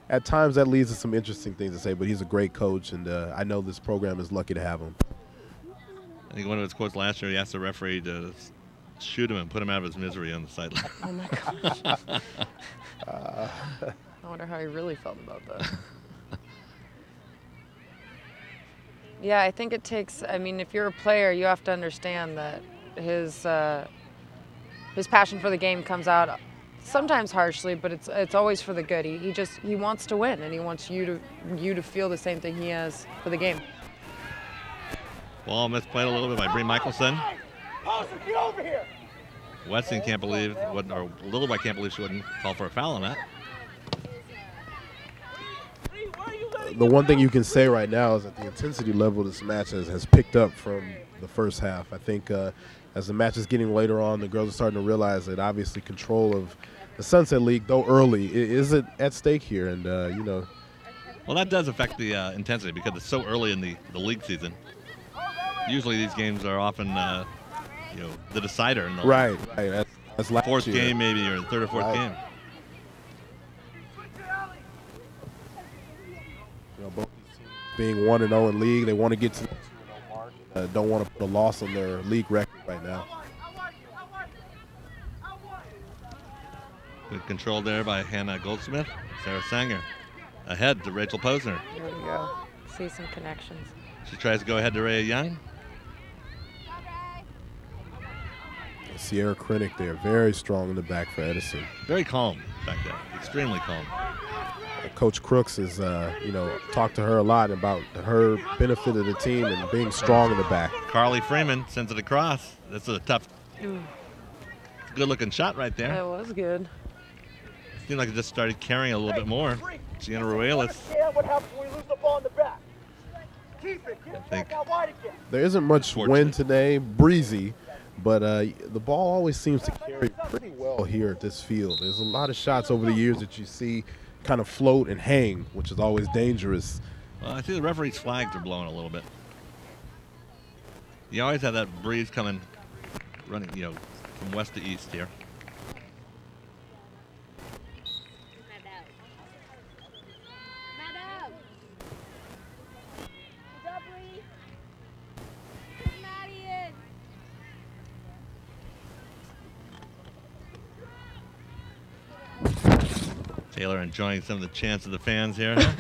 at times that leads to some interesting things to say, but he's a great coach, and I know this program is lucky to have him. I think one of his quotes last year, he asked the referee to shoot him and put him out of his misery on the sideline. Oh, my gosh. I wonder how he really felt about that. Yeah, I think it takes, if you're a player, you have to understand that his passion for the game comes out sometimes harshly, but it's always for the good. He wants to win, and he wants you to feel the same thing he has for the game. Ball misplayed a little bit by Bree Michelson. Get over here. Weston can't believe, or Littleby can't believe she wouldn't call for a foul on that. The one thing you can say right now is that the intensity level of this match has picked up from the first half. I think as the match is getting later on, the girls are starting to realize that obviously control of the Sunset League, though early, is at stake here. And, Well, that does affect the intensity because it's so early in the league season. Usually these games are often, the decider in the right. That's last fourth year. game maybe, or the third or fourth game. Both teams being 1-0 in league, they want to get to the 2-0 mark. Don't want to put a loss on their league record right now. Good control there by Hannah Goldsmith. Sarah Sanger ahead to Rachel Posner. There we go. See some connections. She tries to go ahead to Rhea Young. Sierra Krennic there, very strong in the back for Edison. Very calm back there, extremely calm. Coach Crooks has, talked to her a lot about her benefit of the team and being strong in the back. Carly Freeman sends it across. This is a tough, good-looking shot right there. That was good. Seemed like it just started carrying a little bit more. Gianna Ruelas. What happens when we lose the ball in the back? Keep it. Get it back out wide again. There isn't much wind today, breezy, but the ball always seems to carry pretty well here at this field. There's a lot of shots over the years that you see kind of float and hang, which is always dangerous. Well, I see the referee's flags are blowing a little bit. You always have that breeze coming, running, from west to east here. Taylor enjoying some of the chants of the fans here. The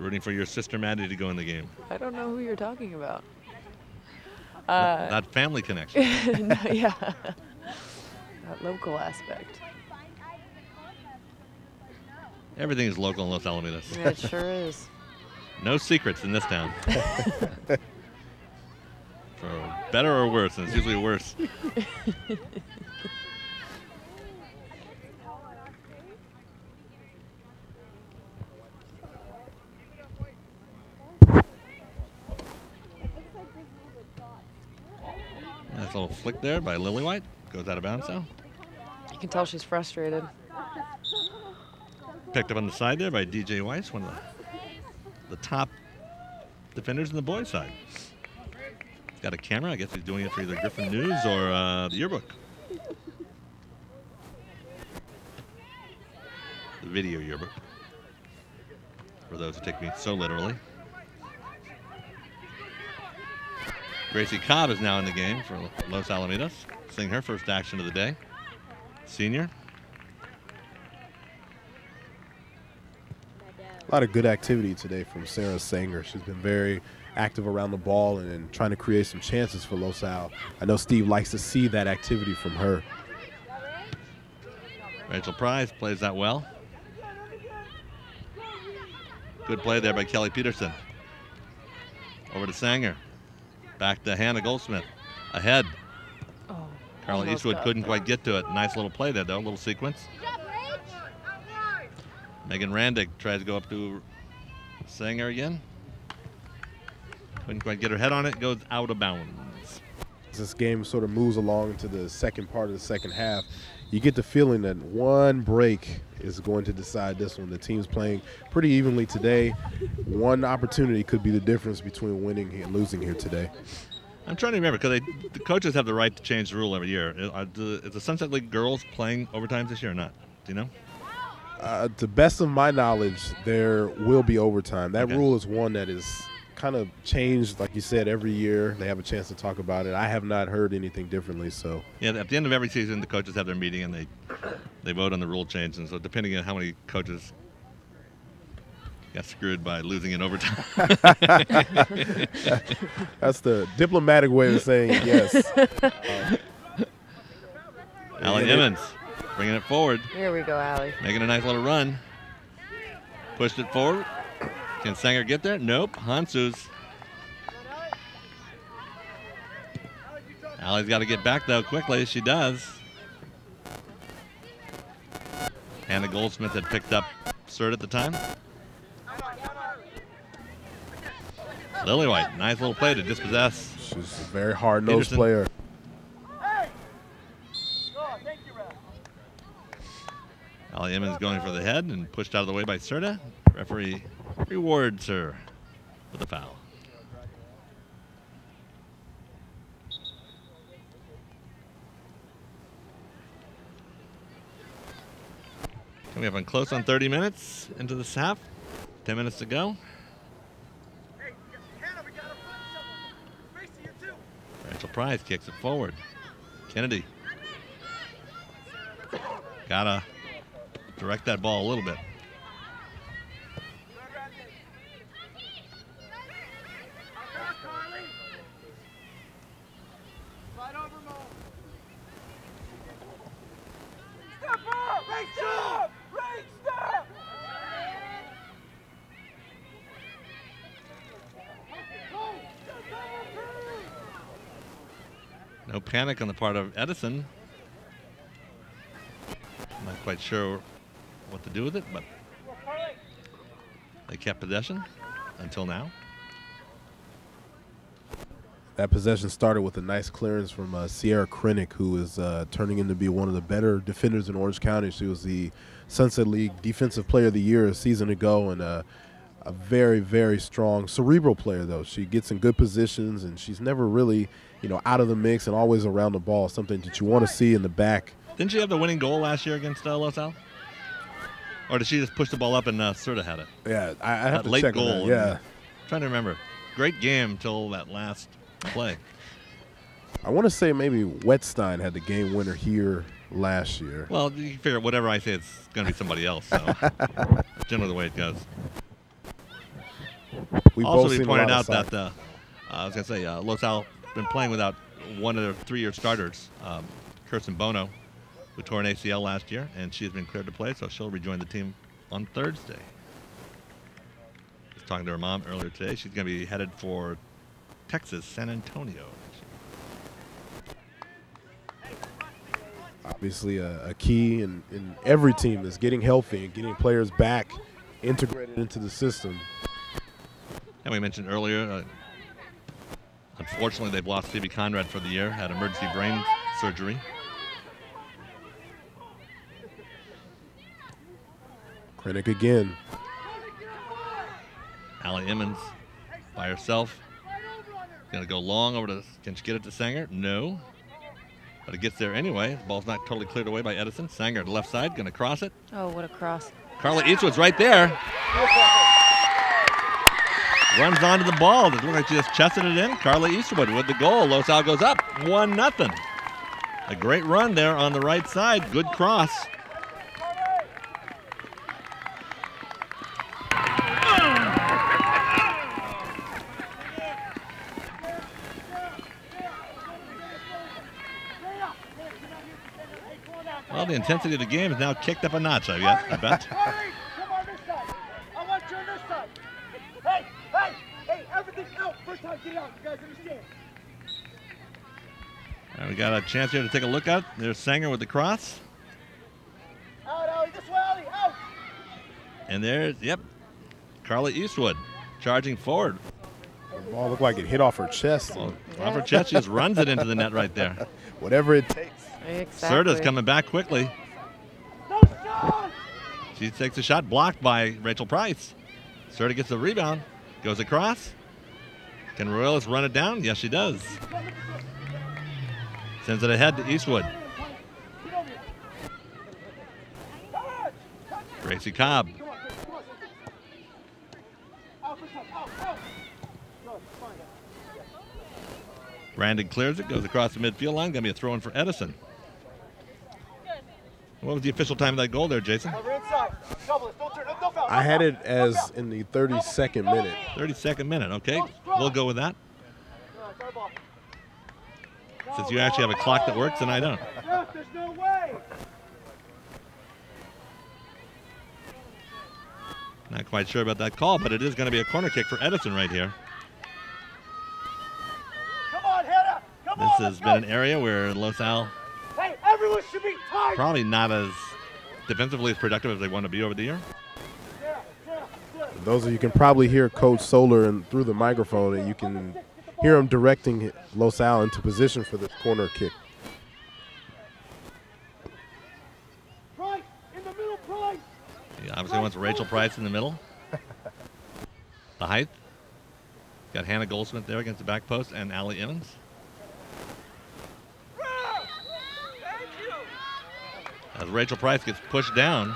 Rooting for your sister Maddie to go in the game. I don't know who you're talking about. That family connection. No, yeah. That local aspect. Everything is local in Los Alamitos. Yeah, it sure is. No secrets in this town. For better or worse, and it's usually worse. Nice little flick there by Lily White. Goes out of bounds now. You can tell she's frustrated. Picked up on the side there by DJ Weiss, one of the top defenders in the boys' side. He's got a camera. I guess he's doing it for either Griffin News or the yearbook. The video yearbook. For those who take me so literally. Gracie Cobb is now in the game for Los Alamitos, seeing her first action of the day. Senior. A lot of good activity today from Sarah Sanger. She's been very active around the ball and trying to create some chances for Los Al. I know Steve likes to see that activity from her. Rachel Price plays that well. Good play there by Kelly Peterson. Over to Sanger. Back to Hannah Goldsmith. Ahead. Oh, Carla Eastwood couldn't quite get to it. Nice little play there, though. Little sequence. Megan Randick tries to go up to Sanger again. Couldn't quite get her head on it. Goes out of bounds. As this game sort of moves along into the second part of the second half, you get the feeling that one break is going to decide this one. The team's playing pretty evenly today. One opportunity could be the difference between winning and losing here today. I'm trying to remember, because the coaches have the right to change the rule every year. Is the Sunset League girls playing overtimes this year or not? Do you know? To the best of my knowledge, there will be overtime. That Okay. rule is one that is kind of changed, like you said, every year. They have a chance to talk about it. I have not heard anything differently. So Yeah, at the end of every season, the coaches have their meeting and they vote on the rule change. And so depending on how many coaches got screwed by losing in overtime. that's the diplomatic way of saying yes. Allie Emmons bringing it forward. Here we go, Allie. Making a nice little run. Pushed it forward. Can Sanger get there? Nope. Hansu's. Allie's got to get back, though, quickly. She does. Hannah Goldsmith had picked up Cert at the time. Lily White, nice little play to dispossess. She's a very hard-nosed Peterson. player. Allie Emmons going for the head and pushed out of the way by Serta. Referee rewards her with a foul. Coming up on close on 30 minutes into this half. 10 minutes to go. Rachel Price kicks it forward. Kennedy. Gotta direct that ball a little bit. No panic on the part of Edison. Not quite sure what to do with it, but they kept possession until now. That possession started with a nice clearance from Sierra Krennick, who is turning into be one of the better defenders in Orange County. She was the Sunset League Defensive Player of the Year a season ago, and a very, very strong cerebral player, though. She gets in good positions, and she's never really, out of the mix and always around the ball, something that you want to see in the back. Didn't she have the winning goal last year against Los Al? Or did she just push the ball up and Serta had it? Yeah, I have That to late check on goal. that. Yeah. Trying to remember. Great game until that last play. I want to say maybe Wetstein had the game winner here last year. Well, you can figure whatever I say, it's going to be somebody else. So generally the way it goes. We Also, both we seen a pointed lot out of that I was going to say Los Al been playing without one of their 3-year starters, Kirsten Bono, who tore an ACL last year, and she's been cleared to play, so she'll rejoin the team on Thursday. Just talking to her mom earlier today. She's going to be headed for Texas, San Antonio. Obviously, a key in every team is getting healthy and getting players back integrated into the system. And we mentioned earlier, unfortunately, they've lost Phoebe Conrad for the year, had emergency brain surgery. Krennic again. Allie Emmons by herself. Going to go long over to, can she get it to Sanger? No. But it gets there anyway. The ball's not totally cleared away by Edison. Sanger to the left side, going to cross it. Oh, what a cross. Carla Eastwood's right there. Runs onto the ball. It looked like she just chested it in. Carla Eastwood with the goal. Los Al goes up 1-0. A great run there on the right side. Good cross. Well, the intensity of the game is now kicked up a notch, I bet. Come on this side. I want you on this side. Hey, everything's out. First time, get out. You guys understand? All right, we got a chance here to take a look at it. There's Sanger with the cross. Out, Allie. This way, Allie. Out. And there's, Carla Eastwood charging forward. The ball looked like it hit off her chest. Well, off her chest, she just runs it into the net right there. Whatever it takes. Exactly. Serta's coming back quickly. No shot. She takes a shot blocked by Rachel Price. Serta gets the rebound, goes across. Can Royals run it down? Yes, she does. Sends it ahead to Eastwood. Gracie Cobb. Brandon clears it, goes across the midfield line. Going to be a throw-in for Edison. What was the official time of that goal there, Jason? I had it as in the 32nd minute. 32nd minute, okay. We'll go with that. Since you actually have a clock that works and I don't. There's no way. Not quite sure about that call, but it is going to be a corner kick for Edison right here. Come on, Hannah. Come on. This has been an area where Los Al Hey, everyone should be tight. probably not as defensively as productive as they want to be over the year. Those of you can probably hear Coach Solar through the microphone, and you can hear him directing Los Al into position for this corner kick. Price, in the middle, Price. He obviously wants Rachel Price in the middle. The height. Got Hannah Goldsmith there against the back post and Allie Emmons. As Rachel Price gets pushed down.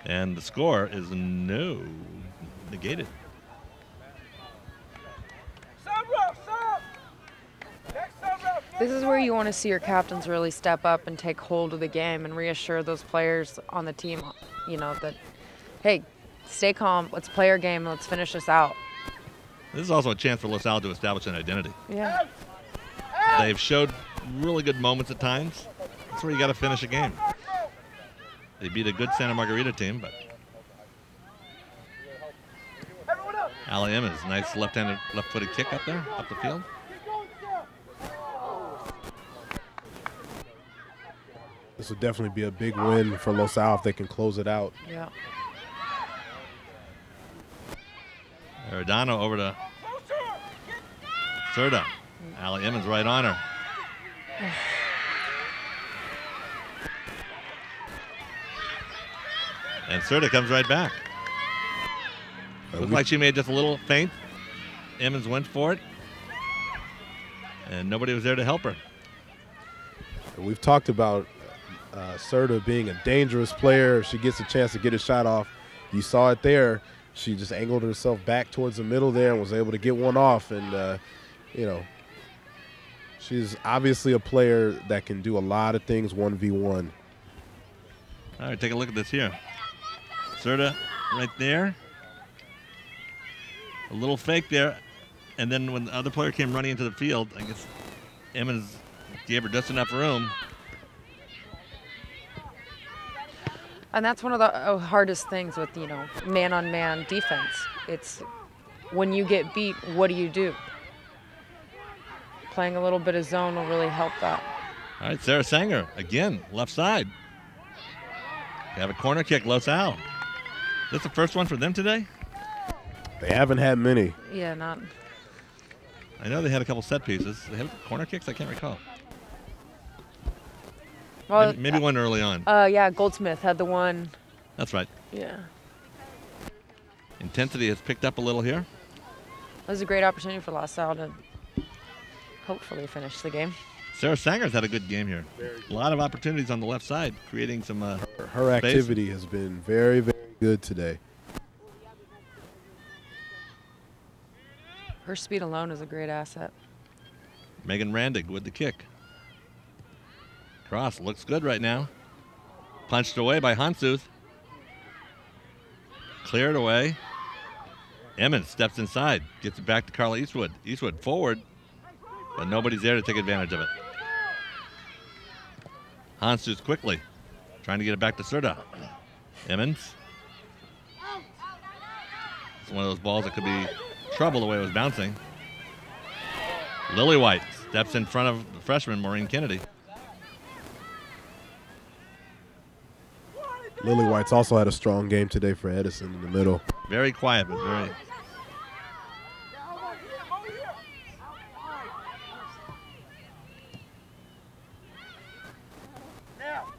And the score is negated. This is where you want to see your captains really step up and take hold of the game and reassure those players on the team, that, hey, stay calm, let's play our game, let's finish this out. This is also a chance for Los Al to establish an identity. Yeah. They've showed really good moments at times. That's where you got to finish a game. They beat a good Santa Margarita team, but Allie Emmons, nice left-footed kick up there, up the field. This would definitely be a big win for Los Al if they can close it out. Yeah. Aradano over to Serta. Allie Emmons right on her. And Serta comes right back. Looked like she made just a little feint. Emmons went for it. And nobody was there to help her. We've talked about Serta being a dangerous player. If she gets a chance to get a shot off, you saw it there. She just angled herself back towards the middle there and was able to get one off. And, she's obviously a player that can do a lot of things 1v1. All right, take a look at this here. Serta right there. A little fake there. And then when the other player came running into the field, I guess Emmons gave her just enough room. And that's one of the hardest things with, man-on-man defense. It's when you get beat, what do? Playing a little bit of zone will really help that. All right, Sarah Sanger, again, left side. They have a corner kick, Los Al. Is this the first one for them today? They haven't had many. Yeah, not. I know they had a couple set pieces. They have corner kicks? I can't recall. Well, maybe one early on. Yeah, Goldsmith had the one. That's right. Yeah. Intensity has picked up a little here. That was a great opportunity for Los Al to hopefully finish the game. Sarah Sanger's had a good game here. A lot of opportunities on the left side, creating some her activity has been very, very good today. Her speed alone is a great asset. Megan Randig with the kick. Cross looks good right now. Punched away by Hansuth. Cleared away. Emmons steps inside, gets it back to Carla Eastwood. Eastwood forward, but nobody's there to take advantage of it. Hansuth quickly, trying to get it back to Serta. Emmons. It's one of those balls that could be trouble the way it was bouncing. Lily White steps in front of the freshman, Maureen Kennedy. Lily White's also had a strong game today for Edison in the middle. Very quiet, but very...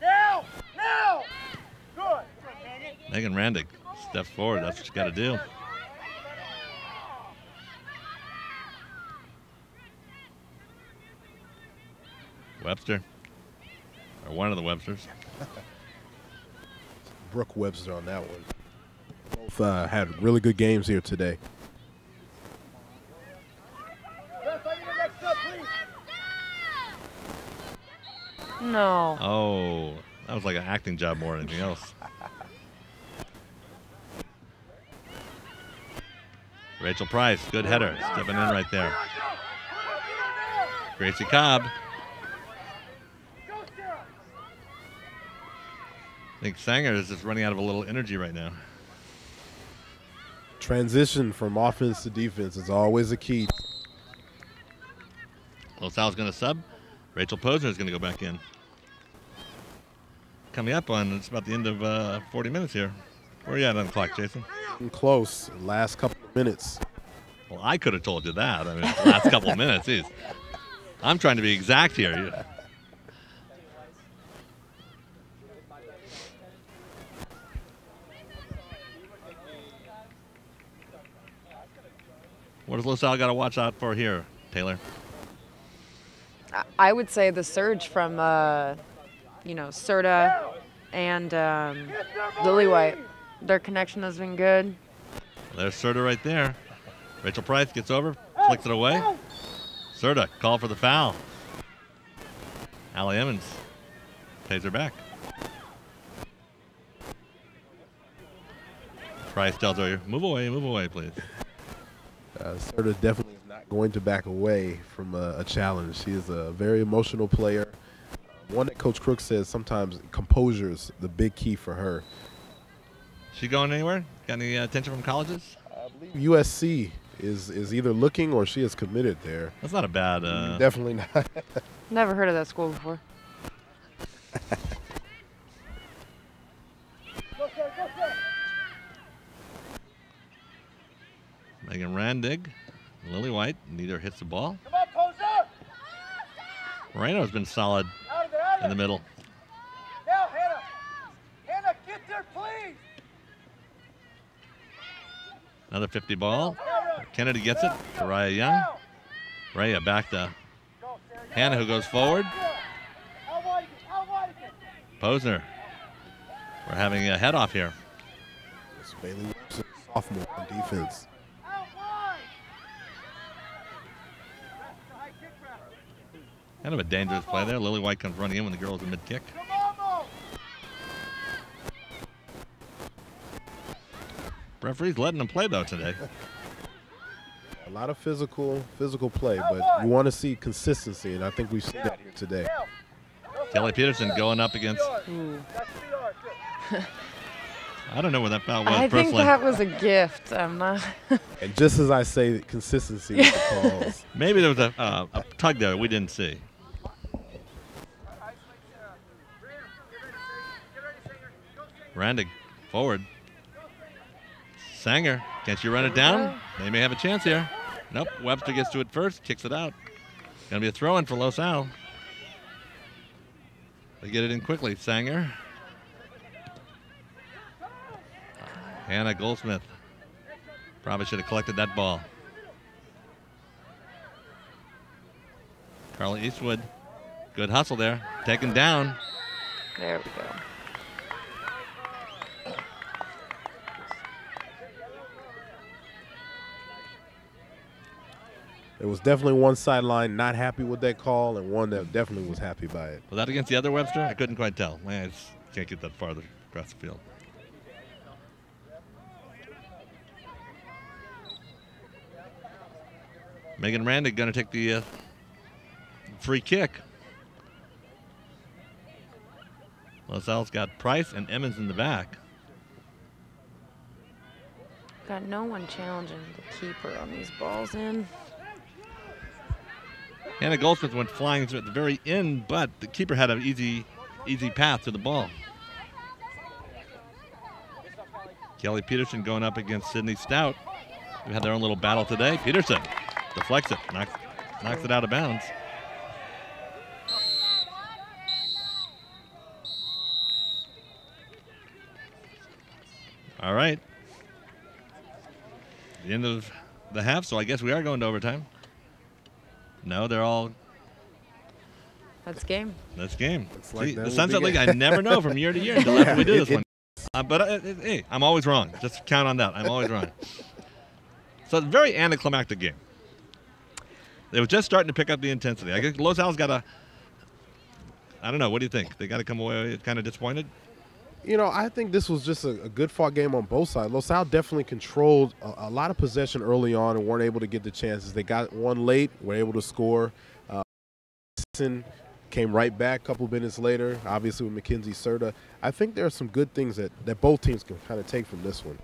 Now! Good. Megan Randig steps forward. That's what you got to do. Webster, or one of the Websters. Brooke Webster on that one. Both had really good games here today. No. Oh, that was like an acting job more than anything else. Rachel Price, good header, stepping in right there. Gracie Cobb. I think Sanger is just running out of a little energy right now. Transition from offense to defense is always a key. Los Al's going to sub. Rachel Posner is going to go back in. Coming up on, it's about the end of 40 minutes here. Where are you at on the clock, Jason? Close, last couple of minutes. Well, I could have told you that. I mean, last couple of minutes. Geez. I'm trying to be exact here. What does Los Al got to watch out for here, Taylor? I would say the surge from, Serta and Lily White. Their connection has been good. There's Serta right there. Rachel Price gets over, flicks it away. Serta, call for the foul. Allie Emmons pays her back. Price tells her, move away, please. Serta definitely is not going to back away from a challenge. She is a very emotional player. One that Coach Crook says sometimes composure is the big key for her. She going anywhere? Got any attention from colleges? I believe USC is either looking or she is committed there. That's not a bad... Definitely not. Never heard of that school before. Megan Randig, Lily White, neither hits the ball. Come on, Poser! Moreno's been solid in the middle. Now, Hannah! Hannah, get there, please! Another 50 ball. Kennedy gets it to Raya Young. Raya back to Hannah, who goes forward. Posner. We're having a head off here. It's Bailey Wilson, sophomore on defense. Kind of a dangerous play there. Lily White comes running in when the girl is in mid-kick. Referee's letting them play, though, today. A lot of physical play, but you want to see consistency, and I think we've seen that here today. Kelly Peterson going up against. I don't know where that foul was. I think personally. that was a gift. I'm not. And just as I say, consistency with the calls. Maybe there was a tug there we didn't see. Randig forward. Sanger, can't you run it down? They may have a chance here. Nope, Webster gets to it first, kicks it out. Gonna be a throw-in for Los Al. They get it in quickly. Sanger. Hannah Goldsmith. Probably should have collected that ball. Carly Eastwood. Good hustle there. Taken down. There we go. There was definitely one sideline not happy with that call and one that definitely was happy by it. Was that against the other Webster? I couldn't quite tell. Man, I just can't get that farther across the field. Megan Randig going to take the free kick. Los Al's got Price and Emmons in the back. Got no one challenging the keeper on these balls in. Hannah Goldsmith went flying through at the very end, but the keeper had an easy path to the ball. Kelly Peterson going up against Sydney Stout, who had their own little battle today. Peterson deflects it, knocks it out of bounds. All right. The end of the half, so I guess we are going to overtime. No, they're all. That's game. That's game. Like See, that the will Sunset be League, game. I never know from year to year until after we do this one. But hey, I'm always wrong. Just count on that. I'm always wrong. So it's a very anticlimactic game. They were just starting to pick up the intensity. I guess Los Al's got I don't know. What do you think? They got to come away kind of disappointed? You know, I think this was just a good fought game on both sides. Los Al definitely controlled a lot of possession early on and weren't able to get the chances. They got one late, were able to score. Came right back a couple minutes later, obviously with Mackenzie Serta. I think there are some good things that both teams can kind of take from this one.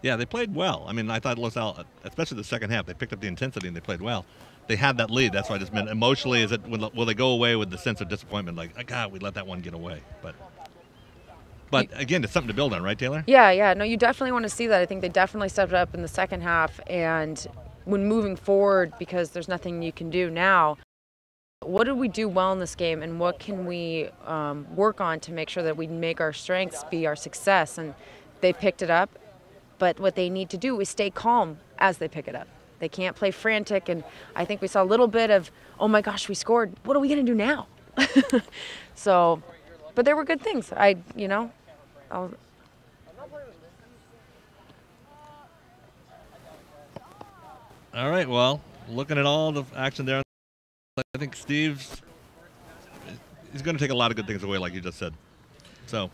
Yeah, they played well. I mean, I thought Los Al, especially the second half, they picked up the intensity and they played well. They had that lead. That's why I just meant emotionally, will they go away with the sense of disappointment, like, oh, God, we let that one get away. But again, it's something to build on, right, Taylor? Yeah. No, you definitely want to see that. I think they definitely stepped up in the second half. And when moving forward, because there's nothing you can do now, what did we do well in this game, and what can we work on to make sure that we make our strengths be our success? And they picked it up, but what they need to do is stay calm as they pick it up. They can't play frantic, and I think we saw a little bit of, oh my gosh, we scored. What are we going to do now? So, but there were good things. All right, well, looking at all the action there, I think Steve's he's going to take a lot of good things away, like you just said. So,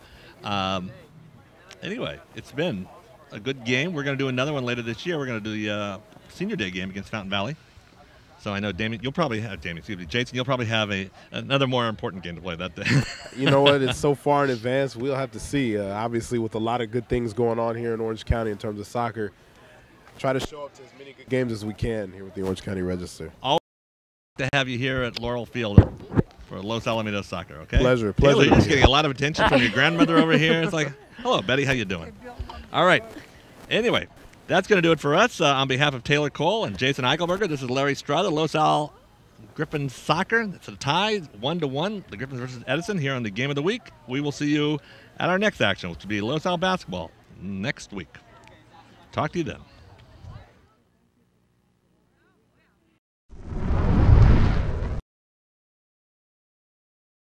anyway, it's been a good game. We're going to do another one later this year. We're going to do the Senior Day game against Fountain Valley. So I know Jason, you'll probably have another more important game to play that day. You know what? It's so far in advance. We'll have to see. Obviously, with a lot of good things going on here in Orange County in terms of soccer, try to show up to as many good games as we can here with the Orange County Register. Always to have you here at Laurel Field for Los Alamitos soccer. Okay. Pleasure. Taylor, you're just getting a lot of attention from your grandmother over here. It's like, hello, Betty, how you doing? All right. Anyway. That's going to do it for us. On behalf of Taylor Cole and Jason Eichelberger, this is Larry Strada, Los Al Griffins Soccer. It's a tie, 1-1, the Griffins versus Edison here on the Game of the Week. We will see you at our next action, which will be Los Al basketball next week. Talk to you then.